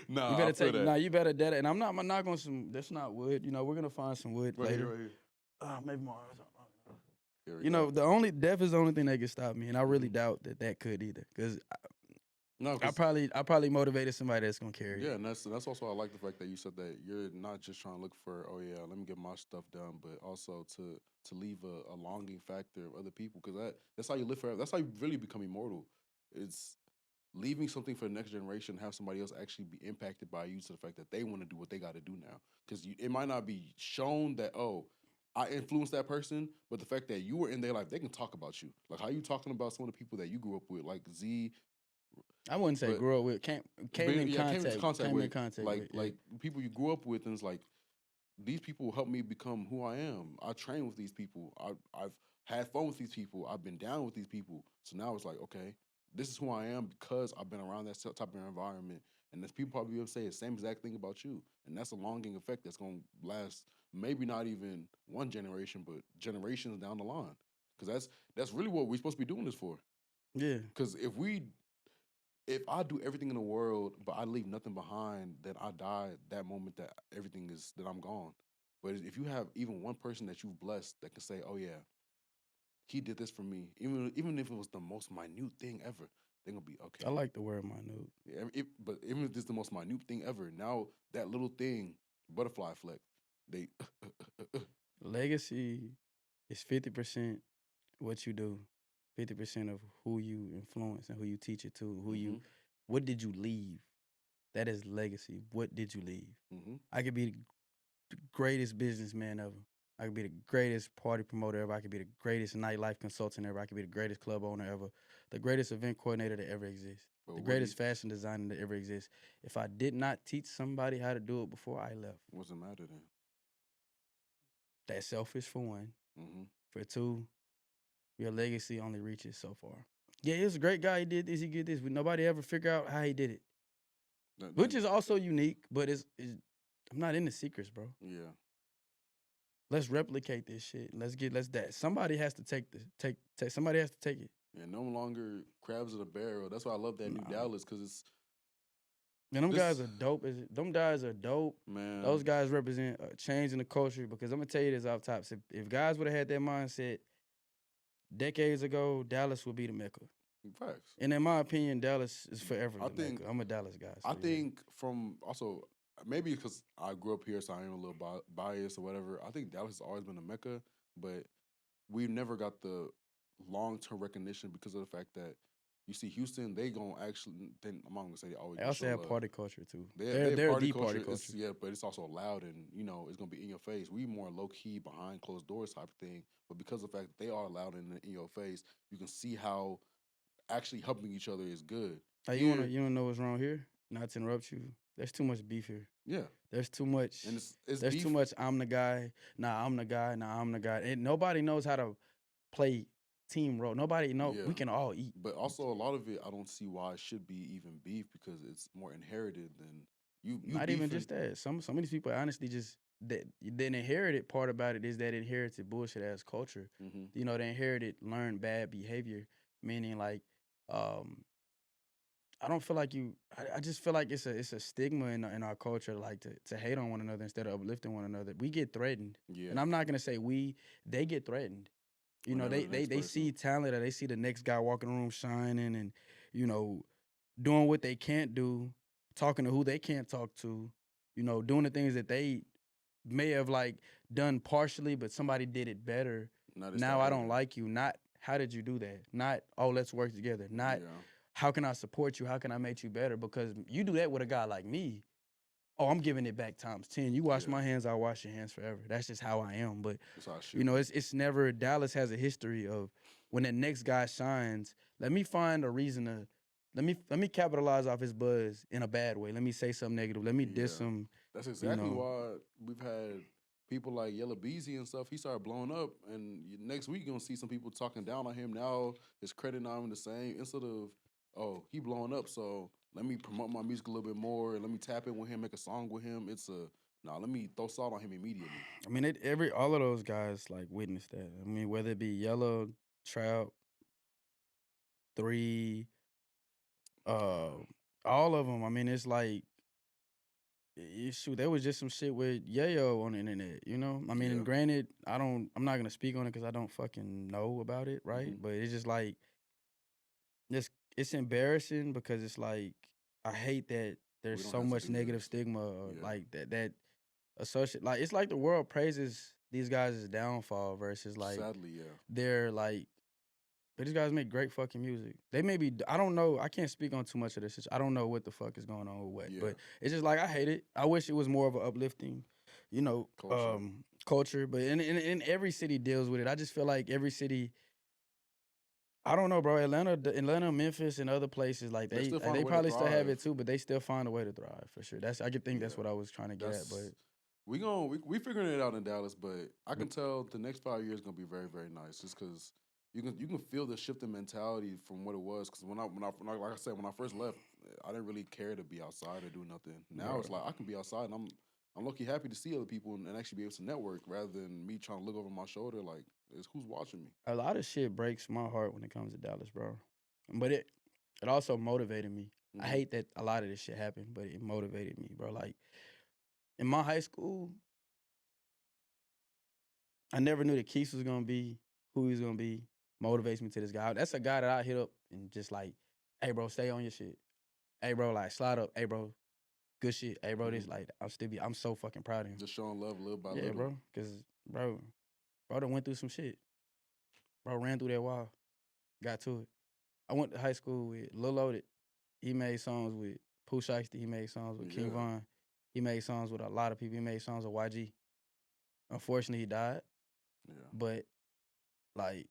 Nah, you better you better dead it. And I'm not going some. That's not wood. We're gonna find some wood later. Right here. Maybe more. The death is the only thing that can stop me, and I really doubt that could either. Because I probably motivated somebody that's gonna carry it. Yeah, and that's also I like the fact that you said that you're not just trying to look for, oh yeah, let me get my stuff done, but also to leave a longing factor of other people, because that's how you live forever. That's how you really become immortal. It's leaving something for the next generation, have somebody else actually be impacted by you to the fact that they want to do what they got to do now. Because it might not be shown that, oh, I influenced that person, but the fact that you were in their life, they can talk about you. Like how you talking about some of the people that you grew up with, like Z. I wouldn't say grew up with, came in contact with. Like people you grew up with, and it's like, these people helped me become who I am. I train with these people. I've had fun with these people. I've been down with these people. So now it's like, okay, this is who I am because I've been around that type of environment. And there's people probably will say the same exact thing about you. And that's a longing effect that's going to last maybe not even one generation, but generations down the line. Because that's really what we're supposed to be doing this for. Yeah. Because if I do everything in the world, but I leave nothing behind, then I die that moment that that I'm gone. But if you have even one person that you've blessed that can say, oh yeah, he did this for me, even if it was the most minute thing ever, they're going to be okay. I like the word minute. Yeah, but even if it's the most minute thing ever, now that little thing, butterfly effect, they... Legacy is 50% what you do. 50% of who you influence and who you teach it to, what did you leave? That is legacy. What did you leave? I could be the greatest businessman ever. I could be the greatest party promoter ever. I could be the greatest nightlife consultant ever. I could be the greatest club owner ever. The greatest event coordinator that ever exists. The greatest fashion designer that ever exists. If I did not teach somebody how to do it before I left. What's the matter then? That's selfish for one. For two, your legacy only reaches so far. Yeah, he was a great guy. He did this. He did this. But nobody ever figure out how he did it. Which is also unique, but I'm not into secrets, bro. Yeah. Let's replicate this shit. Let's that. Somebody has to somebody has to take it. Yeah, no longer crabs in a barrel. That's why I love that new Dallas, because it's... And them guys are dope. Them guys are dope. Man. Those guys represent a change in the culture, because I'm going to tell you this off top. If guys would have had that mindset decades ago, Dallas would be the Mecca. Facts. And in my opinion, Dallas is forever I the think Mecca. I'm a Dallas guy, I so yeah. think from also maybe because I grew up here, so I am a little biased or whatever. I think Dallas has always been a mecca, but we never got the long term recognition because of the fact that you see Houston, they gonna actually. Then I'm not gonna say they always They gonna also show have love. party culture too. They They're party the party culture. It's culture. yeah, but it's also loud and it's gonna be in your face. We more low key behind closed doors type of thing. But because of the fact that they are loud and in your face, you can see how actually helping each other is good. Hey, Here, you wanna know what's wrong here? Not to interrupt you. There's too much beef here. yeah, There's too much. and it's There's too beef. much. I'm the guy. Nah, I'm the guy. Nah, I'm the guy. And nobody knows how to play team role. Nobody know. Yeah, We can all eat. but also a lot of it, I don't see why it should be even beef because it's more inherited than you Not even beefing. just that. Some of these people honestly just that the inherited part about it is that inherited bullshit ass culture. Hmm. You know, they inherited learned bad behavior, meaning like um I don't feel like you. I just feel like it's a stigma in our culture, like to hate on one another instead of uplifting one another. We get threatened, Yeah, and I'm not gonna say we. They get threatened. You know, whenever the next they person. see talent, or they see the next guy walking the room shining, and you know, doing what they can't do, talking to who they can't talk to. You know, doing the things that they may have like done partially, but somebody did it better. Now they Now start I don't hating. like you. Not how did you do that? Not oh let's work together. Not Yeah, how can I support you? How can I make you better? Because you do that with a guy like me. Oh, I'm giving it back times 10. You wash yeah, my hands, I'll wash your hands forever. That's just how I am. But that's how it you should know, be. it's never Dallas has a history of when the next guy shines, let me find a reason to let me capitalize off his buzz in a bad way. Let me say something negative. Let me diss Yeah, him, that's you exactly know. why we've had people like Yellow Beezy and stuff. He started blowing up, and next week you're gonna see some people talking down on him. Now his credit not even the same. Instead of he blowing up, so let me promote my music a little bit more, and let me tap in with him, make a song with him. It's a now let me throw salt on him immediately. I mean, every all of those guys like witnessed that. I mean, whether it be Yellow, Trout, Three, uh, Yeah, all of them. I mean, it's like shoot, there was just some shit with Yayo on the internet, you know. I mean, yeah, and granted, I'm not gonna speak on it because I don't fucking know about it, right? hmm But it's just like it's embarrassing because it's like I hate that there's we don't so have to much do negative this. stigma or Yeah, like that associate like it's like the world praises these guys' downfall versus like sadly, yeah, they're like but these guys make great fucking music. They may be I don't know. I can't speak on too much of this. I don't know what the fuck is going on with what. yeah, But it's just like I hate it. I wish it was more of an uplifting, culture. culture. But in every city deals with it. I just feel like every city. I don't know, bro. Atlanta, Memphis, and other places like They still find a they way to probably still have thrive. it too, but they still find a way to thrive for sure. That's I could think that's Yeah, what I was trying to get at. that's we figuring it out in Dallas, but I But can tell the next 5 years gonna be very very nice, just because you can feel the shift in mentality from what it was. Because when I like I said when I first left, I didn't really care to be outside or do nothing. Now bro, it's like I can be outside and I'm lucky happy to see other people and actually be able to network rather than me trying to look over my shoulder like is who's watching me. a lot of shit breaks my heart when it comes to Dallas, bro. But it also motivated me. I Hmm. hate that a lot of this shit happened, but it motivated me, bro. Like in my high school, I never knew that Keith was gonna be who he was gonna be. Motivates me to this guy. That's a guy that I hit up and just like, hey, bro, stay on your shit. Hey, bro, like slide up. Hey, bro, good shit. Hey, bro, Hmm. this like I'm so fucking proud of him. Just showing love little by Yeah, little. bro, cause bro done went through some shit. Bro ran through that wall, got to it. I went to high school with Lil Loaded. He made songs with Pooh Shiesty. He made songs with King Yeah, Von. He made songs with a lot of people. He made songs with YG. Unfortunately, he died. yeah. But like,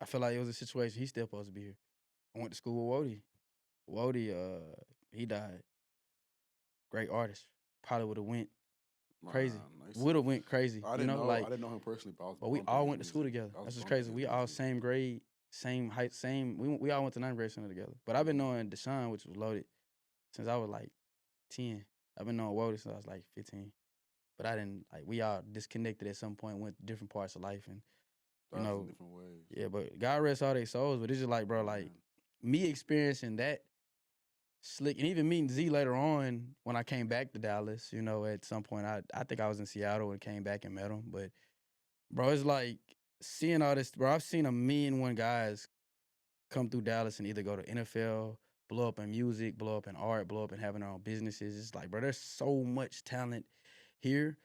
I feel like it was a situation he's still supposed to be here. I went to school with Wody. Wody, he died. Great artist. Probably would have went crazy. Nice. Would have went crazy. You know, I like, didn't know him personally, but I was but we bumping all his went to school music. together. I was That's just bumping crazy. his We all music. same grade, same height, same. We all went to ninth grade center together. But I've been Hmm. knowing Deshaun, which was loaded, since I was like 10. I've been knowing Wody since I was like 15. But I didn't like we all disconnected at some point, went different parts of life, and you Thousand know, different ways. yeah. But God rest all their souls. But it's just like, bro, like Amen. me experiencing that slick, and even meeting Z later on when I came back to Dallas. You know, at some point, I think I was in Seattle and came back and met him. But bro, it's like seeing all this, bro. I've seen a million one guys come through Dallas and either go to NFL, blow up in music, blow up in art, blow up in having their own businesses. It's like, bro, there's so much talent here.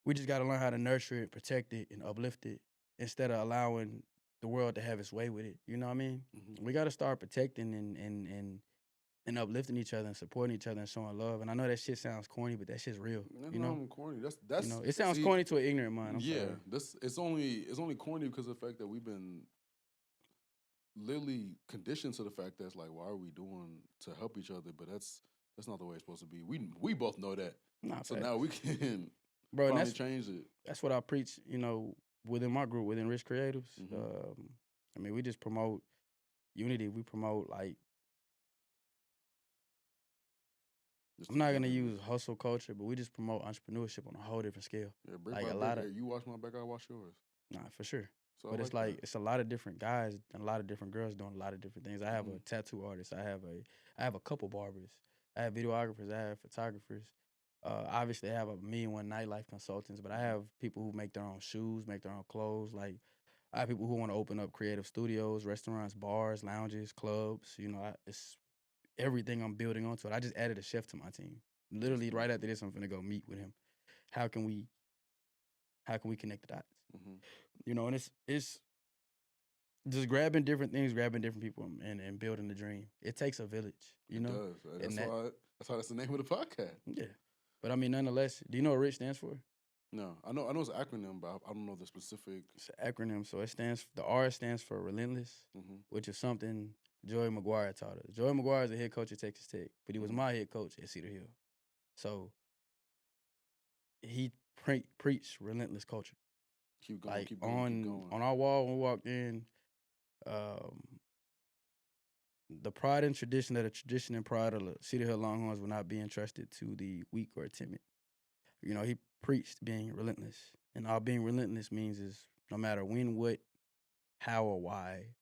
We just got to learn how to nurture it, protect it, and uplift it instead of allowing the world to have its way with it. You know what I mean? We got to start protecting and uplifting each other and supporting each other and showing love. And I know that shit sounds corny, but that shit's real. You know? I'm corny. That's It sounds see, corny to an ignorant mind. I'm yeah. sorry. This it's only corny because of the fact that we've been literally conditioned to the fact that it's like, why are we doing to help each other? But that's not the way it's supposed to be. We both know that. Nah, So facts. now we can Bro, and finally change it. that's what I preach, within my group, within Rich Creatives. Mhm. I mean, we just promote unity. We promote, like, Just I'm not gonna togetherness. use hustle culture, but we just promote entrepreneurship on a whole different scale. Yeah, brick Like by a brick. lot of, Hey, you watch my back, I watch yours. nah, for sure. So But I it's like like that. it's a lot of different guys and a lot of different girls doing a lot of different things. I have a Mhm. tattoo artist. I have a couple barbers. I have videographers. I have photographers. Obviously, I have a me and one nightlife consultants. But I have people who make their own shoes, make their own clothes. Like I have people who want to open up creative studios, restaurants, bars, lounges, clubs. It's everything I'm building onto it. I just added a chef to my team. That's Literally, right beautiful. after this, I'm gonna go meet with him. How can we connect the dots? Mhm. And it's just grabbing different things, grabbing different people, and building the dream. It takes a village, It does. and that That's why that's the name of the podcast. yeah. But I mean, nonetheless, do you know what RICH stands for? No, I know it's an acronym, but I don't know the specific. It's an acronym, so the R stands for relentless, Mhm. which is something Joey McGuire taught us. Joey McGuire is the head coach at Texas Tech, but he was Mhm. my head coach at Cedar Hill. So he preached relentless culture. Keep going, Like keep going, keep on going. on our wall when we walked in, um, the pride and tradition that a tradition and pride of the Cedar Hill Longhorns will not be entrusted to the weak or timid. He preached being relentless. And all being relentless means is no matter when, what, how, or why,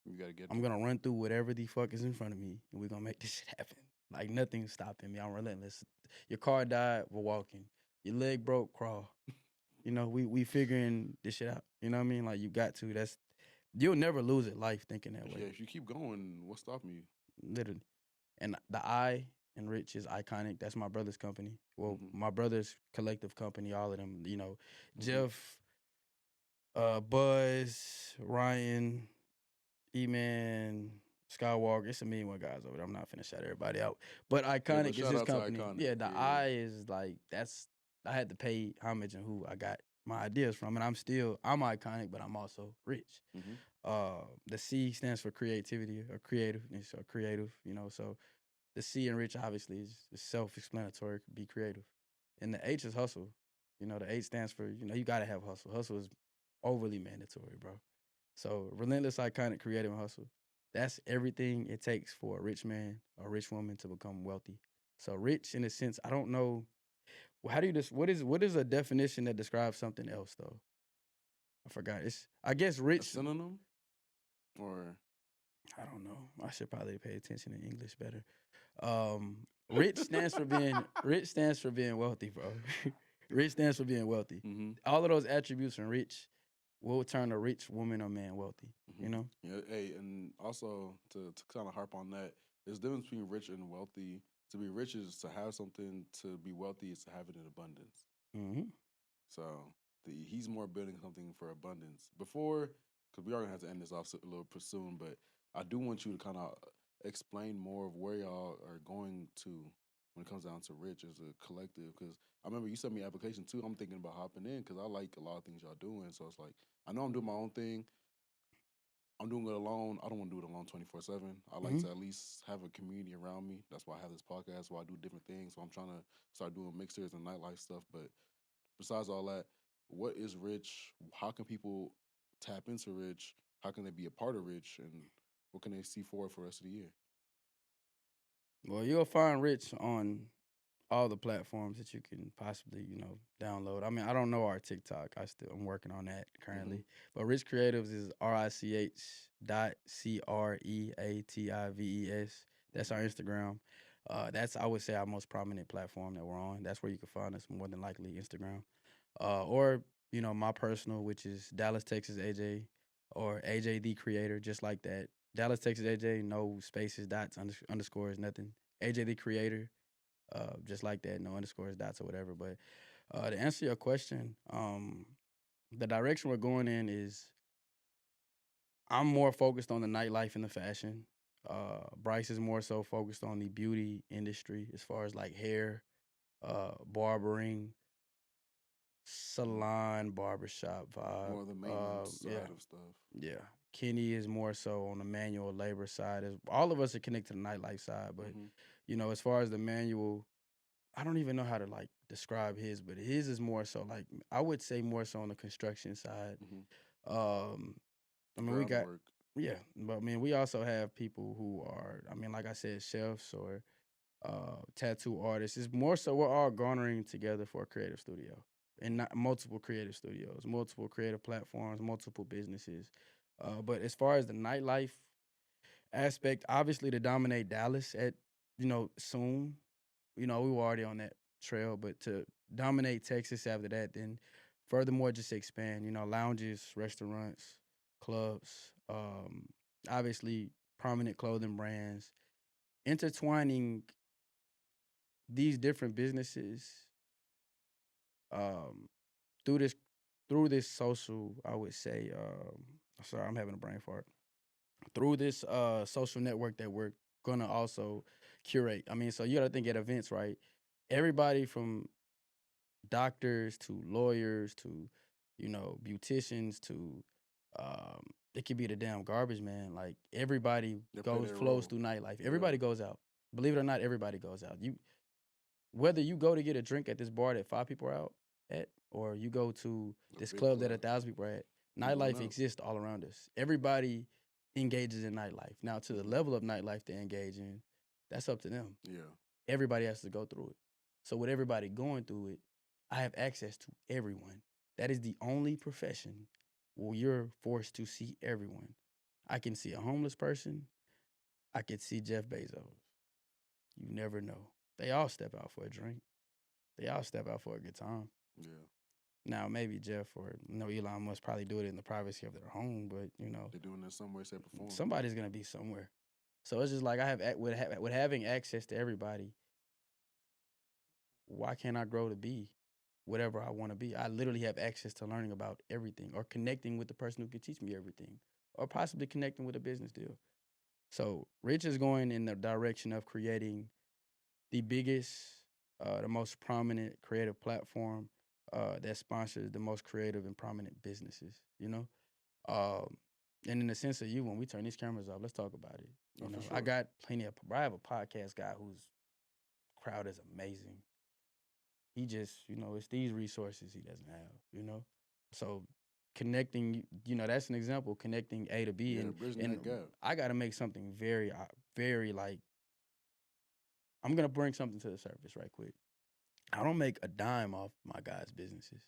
You gotta get I'm there. gonna run through whatever the fuck is in front of me and we're gonna make this shit happen. Like nothing's stopping me. I'm relentless. Your car died, we're walking. Your leg broke, crawl. We figuring this shit out. You know what I mean? Like you got to. You'll never lose at life thinking that Yeah, way. if you keep going, what's stopping you? Literally. And the I in Rich is iconic. That's my brother's company. Well, Mhm. my brother's collective company, all of them, Mhm. Jeff, Buzz, Ryan, E-Man, Skywalker. It's a million one guys over there. I'm not finna shout everybody out. But Yeah, but iconic is shout his out to company. Iconic. Yeah, the Yeah, I is like I had to pay homage and who I got my ideas from. And I'm iconic, but I'm also rich. yeah. Mhm. The C stands for creativity or creativeness or creative, so the C in rich obviously is self-explanatory. Be creative, and the H is hustle. The H stands for you gotta have hustle. Hustle is overly mandatory, bro. So relentless, iconic, creative, and hustle. That's everything it takes for a rich man or rich woman to become wealthy. So rich in a sense, I don't know. How do you just what is a definition that describes something else though? I forgot. I guess A rich. synonym or I don't know. I should probably pay attention in English better. Rich stands for being wealthy, bro. Rich stands for being wealthy. Mhm. All of those attributes from rich will turn a rich woman or man wealthy. You Mhm. know? Yeah. Hey, and also to kind of harp on that, there's a difference between rich and wealthy. To be rich is to have something. To be wealthy is to have it in abundance. Mm-hmm. So he's more building something for abundance. Before, because we are gonna have to end this off a little soon, but I do want you to kind of explain more of where y'all are going to when it comes down to rich as a collective. Because I remember you sent me an application too. I'm thinking about hopping in because I like a lot of things y'all doing. So it's like I know I'm doing my own thing. I'm doing it alone. I don't want to do it alone 24/7. I like Mm-hmm. to at least have a community around me. That's why I have this podcast where I do different things. So I'm trying to start doing mixers and nightlife stuff. But besides all that, what is Rich? How can people tap into Rich? How can they be a part of Rich? And what can they see forward for the rest of the year? Well, you'll find Rich on all the platforms that you can possibly, download. I mean, I don't know our TikTok. I'm working on that Mm-hmm. currently. But Rich Creatives is RICH.CREATIVES. That's our Mm-hmm. Instagram. That's I would say our most prominent platform that we're on. That's where you can find us more than likely Instagram. Or my personal, which is Dallas, Texas AJ. or AJ the Creator, just like that. Dallas, Texas AJ, no spaces, dots, underscores, nothing. AJ the Creator, just like that, no underscores, dots, or whatever. But to answer your question, the direction we're going in is I'm more focused on the nightlife and the fashion. Bryce is more so focused on the beauty industry as far as like hair, barbering, salon, barbershop vibe. More the maintenance Yeah, side of stuff. yeah. Kenny is more so on the manual labor side. As all of us are connected to the nightlife side, but Mm-hmm. as far as the manual, I don't even know how to like describe his, but his is more so like I would say more so on the construction side. Mm-hmm. Um, I The mean, we got groundwork. yeah, but I mean, we also have people who are, I mean, like I said, chefs or tattoo artists. It's more so we're all garnering together for a creative studio and not multiple creative studios, multiple creative platforms, multiple businesses. But as far as the nightlife aspect, obviously to dominate Dallas at soon, we were already on that trail, but to dominate Texas after that, then furthermore just expand. Lounges, restaurants, clubs, obviously prominent clothing brands, intertwining these different businesses um, through this social, I would say, sorry, I'm having a brain fart. Through this social network that we're gonna also curate. I mean, so you gotta think at events, right? Everybody from doctors to lawyers to, beauticians to it could be the damn garbage man. Like everybody They play goes their flows role. through nightlife. Yeah. Everybody goes out. Believe it or not, everybody goes out. Whether you go to get a drink at this bar that 5 people are out at, or you go to A this big club that club. 1,000 people are at, You going nightlife out. exists all around us. Everybody engages in nightlife. Now, to the Mm-hmm. level of nightlife they engage in, that's up to them. Yeah. Everybody has to go through it. So, with everybody going through it, I have access to everyone. That is the only profession where you're forced to see everyone. I can see a homeless person. I could see Jeff Bezos. You never know. They all step out for a drink. They all step out for a good time. Yeah. Now, maybe Jeff or Elon Musk probably do it in the privacy of their home, but They're doing it in some way, shape, or form. somebody's gonna be somewhere. So it's just like I have with having access to everybody. Why can't I grow to be whatever I want to be? I literally have access to learning about everything, or connecting with the person who can teach me everything, or possibly connecting with a business deal. So Rich is going in the direction of creating the biggest, the most prominent creative platform that sponsors the most creative and prominent businesses. Um, and in the sense of you, when we turn these cameras off, let's talk about it. Oh, for I sure. got plenty of. I have a podcast guy whose crowd is amazing. He just, it's these resources he doesn't have. So connecting, that's an example. Connecting A to B, Yeah, and bridging that gap. I got to make something very, very like. I'm gonna bring something to the surface right quick. I don't make a dime off my guys' businesses.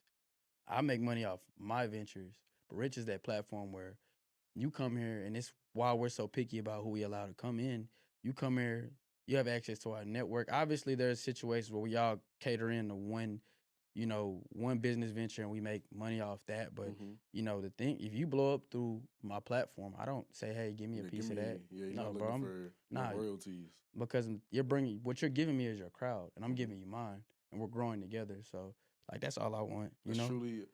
I make money off my ventures. But Rich is that platform where you come here, and it's why we're so picky about who we allow to come in. You come here, you have access to our network. Obviously, there's situations where we all cater in to one business venture and we make money off that. But Mm-hmm. the thing, if you blow up through my platform, I don't say, "Hey, give me a Yeah, piece of that." yeah, you're No, not bro, looking for no nah, royalties. because you're bringing what you're giving me is your crowd, and I'm Mm-hmm. giving you mine, and we're growing together. So, like, that's all I want. That's truly,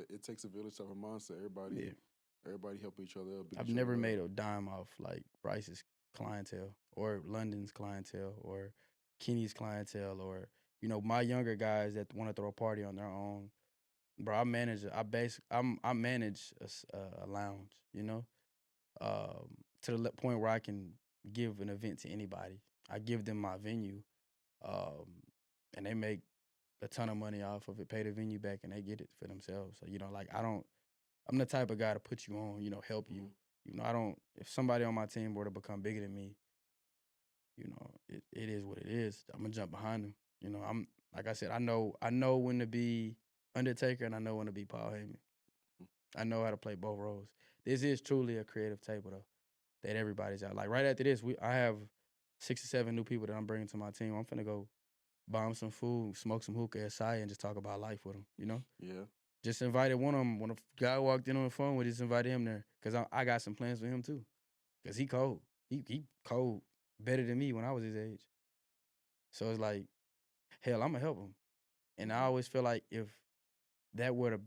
it takes a village type of mindset. Yeah. Everybody help each other up, build I've each other never up. made a dime off like Bryce's clientele or London's clientele or Kenny's clientele or my younger guys that want to throw a party on their own. Bro, I manage a lounge, to the point where I can give an event to anybody. I give them my venue, um, and they make a ton of money off of it, pay the venue back, and they get it for themselves. So like I'm the type of guy to put you on, help you. Mm-hmm. I don't. If somebody on my team were to become bigger than me, it is what it is. I'm gonna jump behind them. I'm like I said, I know when to be Undertaker and I know when to be Paul Heyman. I know how to play both roles. This is truly a creative table though. That everybody's out. Like right after this, I have 6 or 7 new people that I'm bringing to my team. I'm finna go buy them some food, smoke some hookah at Saya, and just talk about life with them. Yeah. Just invited one of them. When a guy walked in on the phone, we just invited him there because I got some plans for him too. Cause he cold. He cold better than me when I was his age. So it's like, hell, I'm gonna help him. And I always feel like if that were to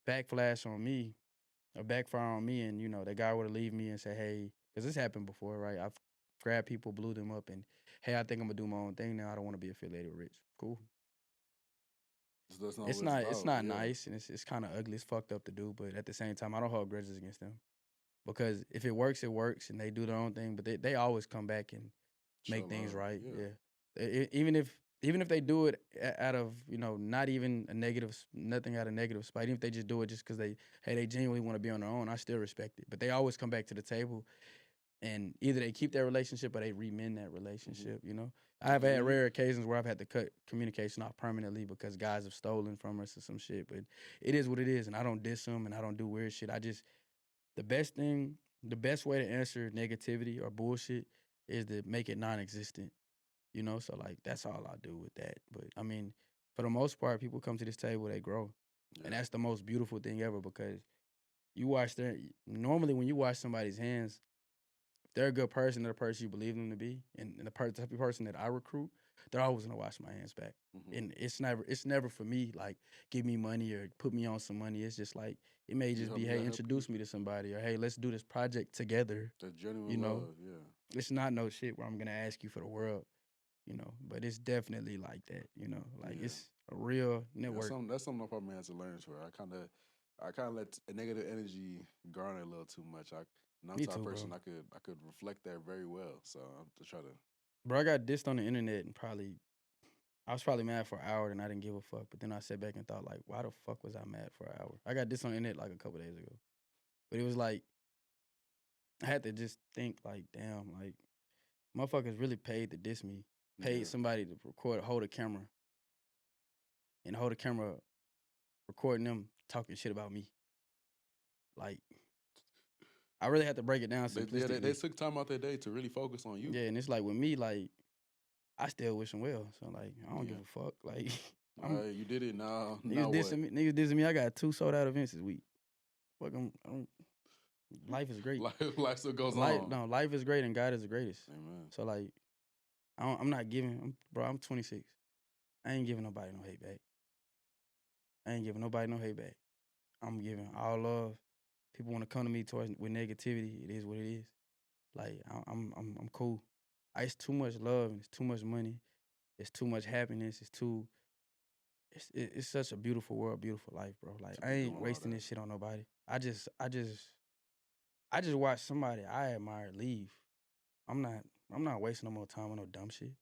backflash on me or backfire on me, and that guy were to leave me and say, hey, because this happened before, right? I've grabbed people, blew them up, and hey, I think I'm gonna do my own thing now. I don't want to be affiliated with Rich. Cool. That's not It's what it's not. It's about. not Yeah. nice, and it's kind of ugly. It's fucked up to do, but at the same time, I don't hold grudges against them because if it works, and they do their own thing. But they always come back and make Show things love. right. Yeah. Even if they do it out of not even a negative, nothing out of negative spite. Even if they just do it just because they genuinely want to be on their own, I still respect it. But they always come back to the table, and either they keep their relationship or they remend that relationship. I've had rare occasions where I've had to cut communication off permanently because guys have stolen from us or some shit. But it is what it is, and I don't diss them and I don't do weird shit. The best thing, the best way to answer negativity or bullshit is to make it non-existent. So like that's all I do with that. But I mean, for the most part, people come to this table, they grow, and that's the most beautiful thing ever because you watch their normally when you watch somebody's hands, if they're a good person, they're the person you believe them to be, and the type of person that I recruit, they're always gonna wash my hands back. And it's never for me like give me money or put me on some money. It's just like it may just be, hey, introduce me to somebody, or hey, let's do this project together. That genuine love, yeah. It's not no shit where I'm gonna ask you for the world. But it's definitely like that, like it's a real network. That's something I probably had to learn to. I kind of let a negative energy garner a little too much. I'm Me the type of too, person bro. I could reflect that very well. So I'm to try to. Bro, I got dissed on the internet and I was probably mad for an hour and I didn't give a fuck. But then I sat back and thought like, why the fuck was I mad for an hour? I got dissed on the internet like a couple days ago. But it was like, I had to just think like, damn, like, motherfuckers really paid to diss me. Paid somebody to hold a camera recording them talking shit about me. Like, I really had to break it down simplistically. They took time out their day to really focus on you. Yeah, and it's like with me, like, I still wish them well. So like, I don't give a fuck. Like, you did it now. Niggas dissing me. I got 2 sold out events this week. Fuck, life is great. Life still goes on. No, life is great and God is the greatest. Amen. So like, I'm not giving. Bro, I'm 26. I ain't giving nobody no hate back. I'm giving all love. People want to come to me with negativity. It is what it is. Like I'm cool. It's too much love and it's too much money. It's too much happiness. It's such a beautiful world, beautiful life, bro. Like I ain't wasting this shit on nobody. I just watched somebody I admire leave. I'm not wasting no more time on no dumb shit.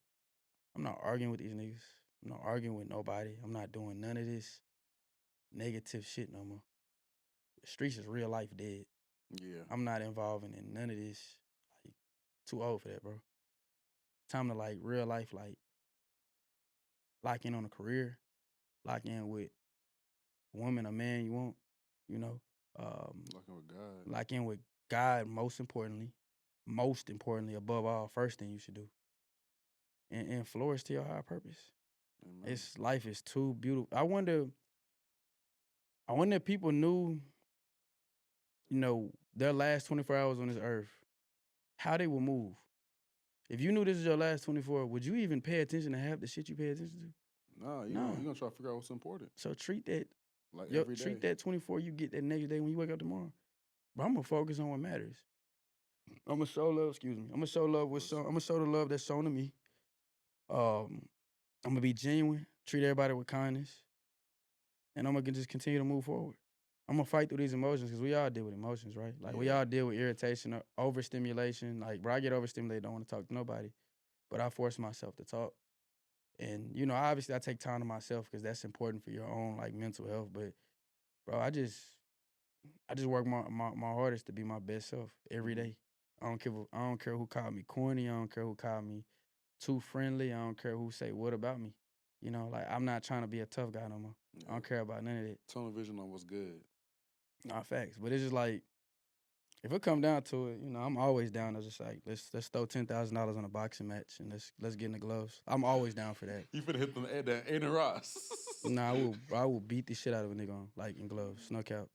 I'm not arguing with these niggas. I'm not arguing with nobody. I'm not doing none of this negative shit no more. The streets is real life dead. Yeah. I'm not involving in none of this. Like, too old for that, bro. Time to like real life, like lock in on a career, lock in with a woman, a man you want, Lock in with God. Lock in with God most importantly, above all, first thing you should do. And flourish to your higher purpose. Amen. Life is too beautiful. I wonder if people knew, their last 24 hours on this earth, how they would move. If you knew this is your last 24, would you even pay attention to half the shit you pay attention to? Nah, you're gonna try to figure out what's important. So treat that like every day. Treat that 24 you get that next day when you wake up tomorrow. But I'm gonna focus on what matters. I'm gonna show love. I'm gonna show love I'm gonna show the love that's shown to me. I'm gonna be genuine. Treat everybody with kindness, and I'm gonna just continue to move forward. I'm gonna fight through these emotions because we all deal with emotions, right? Like we all deal with irritation or overstimulation. Like, bro, I get overstimulated, don't want to talk to nobody, but I force myself to talk. And obviously, I take time to myself because that's important for your own like mental health. But, bro, I just work my hardest to be my best self every day. I don't care who called me corny. I don't care who called me too friendly. I don't care who say what about me. Like I'm not trying to be a tough guy no more. I don't care about none of that. Tunnel vision on what's good. Nah, facts. But it's just like If it come down to it, I'm always down to just like let's throw $10,000 on a boxing match and let's get in the gloves. I'm always down for that. You finna hit them that Aiden Ross. Nah, I will beat the shit out of a nigga on like in gloves, no cap.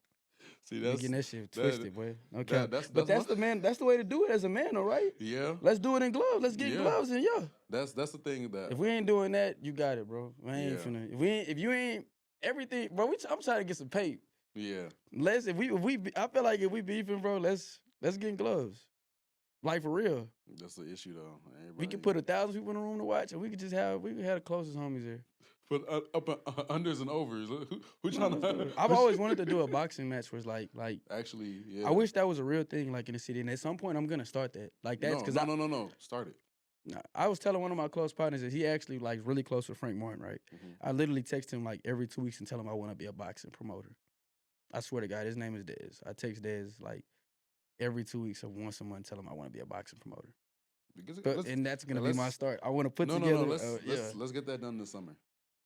See, You getting that shit that twisted, boy. No cap. that's But that's what, the man. That's the way to do it as a man, all right? yeah. Let's do it in gloves. Let's get Yeah. gloves and yeah. That's the thing that If we ain't doing that, you got it, bro. We ain't Yeah. finna. If you ain't everything, bro. I'm trying to get some pay. yeah. I feel like if we beefing, bro, let's get in gloves. Like for real. That's the issue though. We could put 1,000 people in the room to watch, and we could have the closest homies there. put up unders and overs. Who trying to? I've always wanted to do a boxing match where it's like Actually, yeah. I wish that was a real thing, like in the city. And at some point, I'm gonna start that. Like that's because no. Start it. I was telling one of my close partners that he actually like really close with Frank Martin, right? Mm-hmm. I literally text him like every 2 weeks and tell him I want to be a boxing promoter. I swear to God, his name is Dez. I text Dez like every 2 weeks or once a month and tell him I want to be a boxing promoter. And that's gonna be my start. I want to put together. Let's get that done this summer.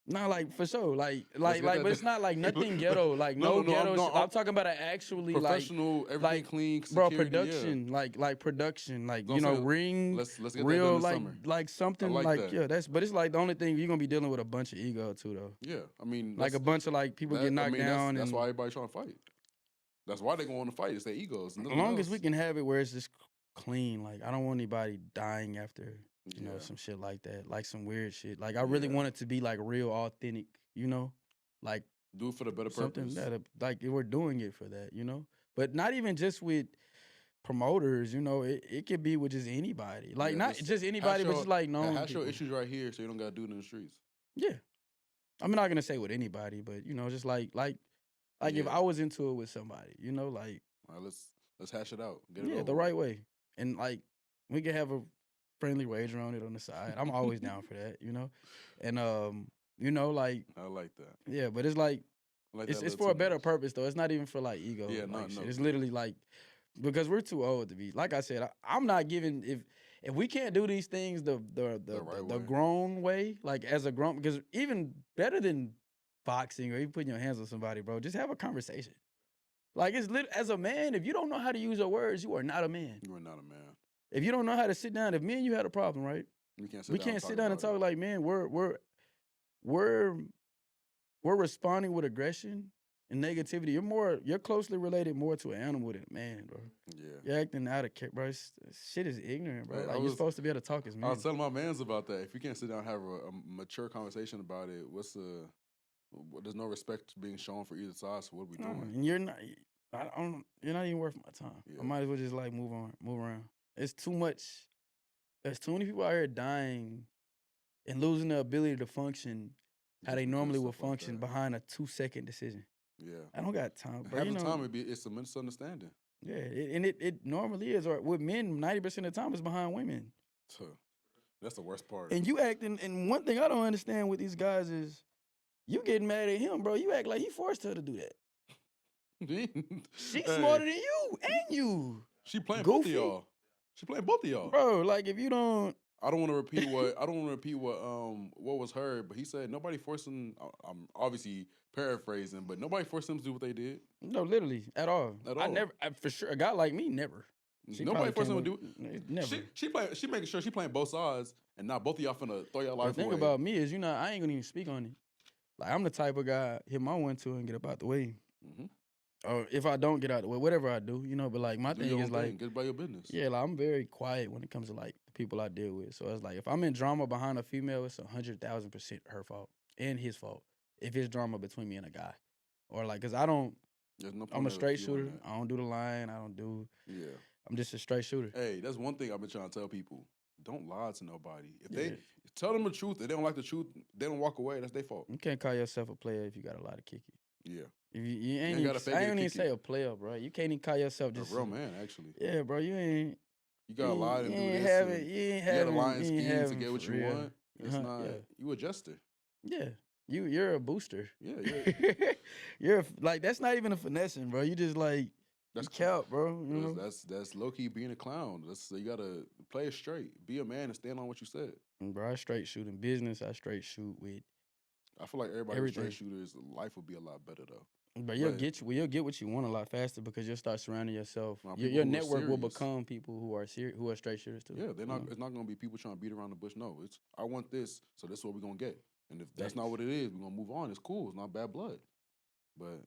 No, like for sure, but it's not like nothing ghetto, like no ghetto. I'm talking about an actually professional, like everything clean, bro, security, production, yeah. like production, like ring. Let's get real that done this summer. like something like like that. yeah. But it's like the only thing you're gonna be dealing with a bunch of ego too, though. Yeah, I mean, like a bunch of like people get knocked down. That's why everybody's trying to fight. That's why they go on to fight. It's their egos. As long as we can have it where it's just clean, like I don't want anybody dying after. You know, some shit like that, like some weird shit. Like I really want it to be like real, authentic. Like do it for the better something purpose. That like we're doing it for that. But not even just with promoters. It could be with just anybody. Like not just anybody, but just like known. Hash your issues right here, so you don't gotta do it in the streets. Yeah, I'm not gonna say with anybody, but just like if I was into it with somebody, like all right, let's hash it out. Get it over. The right way, and like we can have a friendly wager on it on the side. I'm always down for that, and like I like that. Yeah, but it's like it's for a better purpose though. It's not even for like ego. Yeah, no. Shit. It's literally like because we're too old to be. Like I said, I'm not giving if we can't do these things the grown way, like as a grown, because even better than boxing or even putting your hands on somebody, bro, just have a conversation. Like as a man, if you don't know how to use your words, you are not a man. You are not a man. If you don't know how to sit down, if me and you had a problem, right? We can't sit down and talk like, man, we're responding with aggression and negativity. You're closely related more to an animal than a man, bro. Yeah. You're acting out of care, bro. Shit is ignorant, bro. Like you're supposed to be able to talk as men. I was telling my mans about that. If you can't sit down and have a mature conversation about it, there's no respect being shown for either side, so what are we doing? And you're not you're not even worth my time. Yeah. I might as well just like move around. It's too much. There's too many people out here dying and losing the ability to function how they normally would function behind a 2-second decision. Yeah. I don't got time. But half the time it's a misunderstanding. Yeah, it normally is. Or with men, 90% of the time it's behind women. That's the worst part. And you acting, and one thing I don't understand with these guys is you getting mad at him, bro. You act like he forced her to do that. She's smarter than you and you. She playing Goofy. both of y'all. She playing both of y'all. Bro, like if you don't I don't want to repeat what was heard, but he said nobody forced him. I'm obviously paraphrasing, but nobody forced them to do what they did. No, literally at all. I never, for sure. A guy like me, never. Nobody forced him to do it. Never. She making sure she playing both sides, and not both of y'all finna throw your life away. The thing about me is, I ain't gonna even speak on it. Like I'm the type of guy hit my 1-2 and get up out the way. Mm-hmm. Or if I don't get out the way, whatever I do, But like my thing is like get about your business. Yeah, like I'm very quiet when it comes to like the people I deal with. So it's like if I'm in drama behind a female, it's 100,000% her fault and his fault. If it's drama between me and a guy, or like, cause I don't. I'm a straight shooter. I don't do the line. I don't do. Yeah. I'm just a straight shooter. Hey, that's one thing I've been trying to tell people. Don't lie to nobody. If they tell them the truth, if they don't like the truth, they don't walk away. That's their fault. You can't call yourself a player if you got a lot of kick it. Yeah. If you ain't even, I ain't even say a player, bro. You can't even call yourself just a real man, actually. Yeah, bro. You ain't. You gotta lie and do this. You ain't having. You gotta lie and scheme to get what you want. It's not. Yeah. You a jester. Yeah. You're a booster. Yeah. You're like that's not even a finessing, bro. You just like that's cap, bro. That's low key being a clown. You gotta play it straight. Be a man and stand on what you said. Bro, I straight shoot in business. I straight shoot with. I feel like everybody straight shooters, life would be a lot better though. But But you'll get what you want a lot faster because you'll start surrounding yourself. people Your who are network will serious, become people who are who are straight shooters too. yeah, they're not. It's not gonna be people trying to beat around the bush. No, it's I want this, so this is what we're gonna get. And if that's not Thanks. what it is, we're gonna move on. It's cool. It's not bad blood. But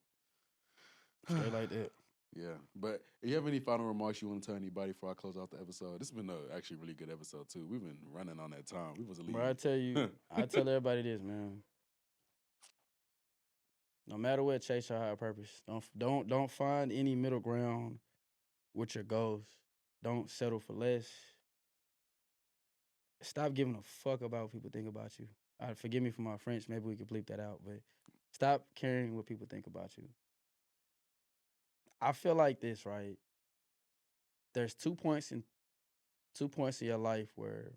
Straight like that. yeah. But you have any final remarks you want to tell anybody before I close out the episode? This has been a actually really good episode too. We've been running on that time. We was a Bro, I tell you, I tell everybody this, man. No matter what, chase your higher purpose. Don't find any middle ground with your goals. Don't settle for less. Stop giving a fuck about what people think about you. Forgive me for my French. Maybe we could bleep that out, but stop caring what people think about you. I feel like this, right? There's 2 points in your life where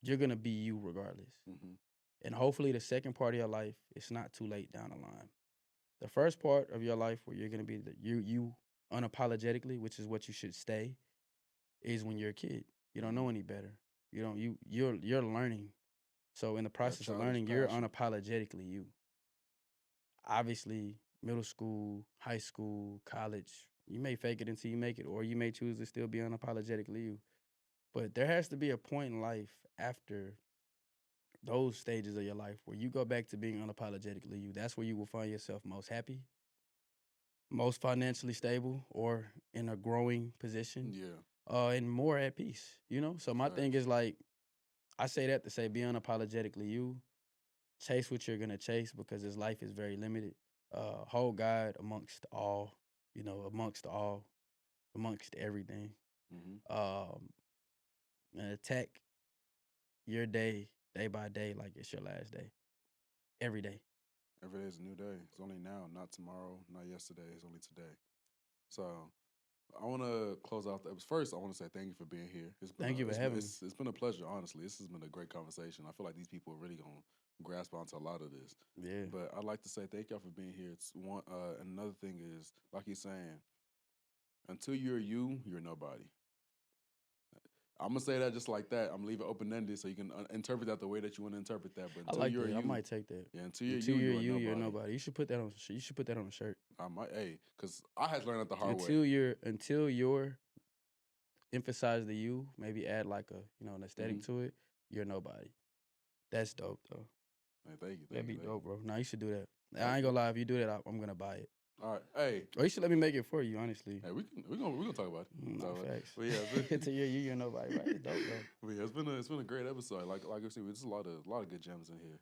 you're gonna be you regardless. Mm-hmm. And hopefully the second part of your life, it's not too late down the line. The first part of your life where you're gonna be you unapologetically, which is what you should stay, is when you're a kid. You don't know any better. You're learning. So in the process of learning, you're unapologetically you. Obviously, middle school, high school, college, you may fake it until you make it, or you may choose to still be unapologetically you. But there has to be a point in life after those stages of your life where you go back to being unapologetically you. That's where you will find yourself most happy, most financially stable, or in a growing position. Yeah. And more at peace. So my thing is like, I say that to say be unapologetically you. Chase what you're gonna chase because this life is very limited. Hold God amongst everything. Mm-hmm. And attack your day by day, like it's your last day. Every day. Every day is a new day. It's only now, not tomorrow, not yesterday. It's only today. So I want to close out the episode. First, I want to say thank you for being here. Thank you for having me. It's been a pleasure, honestly. This has been a great conversation. I feel like these people are really going to grasp onto a lot of this. Yeah. But I'd like to say thank y'all for being here. It's one. Another thing is, like he's saying, until you're you, you're nobody. I'm gonna say that just like that. I'm gonna leave it open ended so you can interpret that the way that you want to interpret that. But I until like you're that. you, I might take that. yeah, until you're you, you're nobody. You should put that on. You should put that on a shirt. I might, because I had to learn it the hard Until way. until you're emphasize the you, maybe add like an aesthetic to it. You're nobody. That's dope though. Hey, thank you. That'd be dope, bro. Nah, you should do that. Okay. I ain't gonna lie. If you do that, I'm gonna buy it. All right, hey. Or you should let me make it for you, honestly. Hey, we're gonna talk about it. No facts. But yeah, Until you're nobody, right? It's dope though. But yeah, it's been a great episode. Like I said, there's a lot of good gems in here.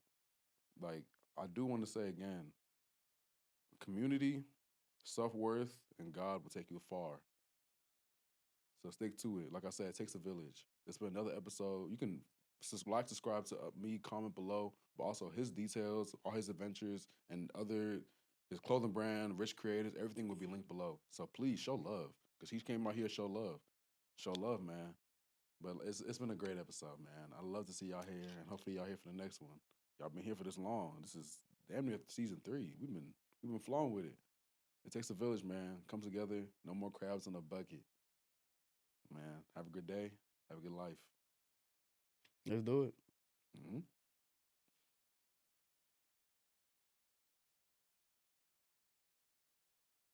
Like I do want to say again, community, self-worth, and God will take you far. So stick to it. Like I said, it takes a village. It's been another episode. You can subscribe to me, comment below, but also his details, all his adventures, and his clothing brand, Rich Creators, everything will be linked below. So please show love because he came out here to show love, man. But it's been a great episode, man. I love to see y'all here, and hopefully y'all here for the next one. Y'all been here for this long. This is damn near season 3. We've been flowing with it. It takes a village, man. Come together. No more crabs in a bucket. Man, have a good day. Have a good life. Let's do it. Mm-hmm.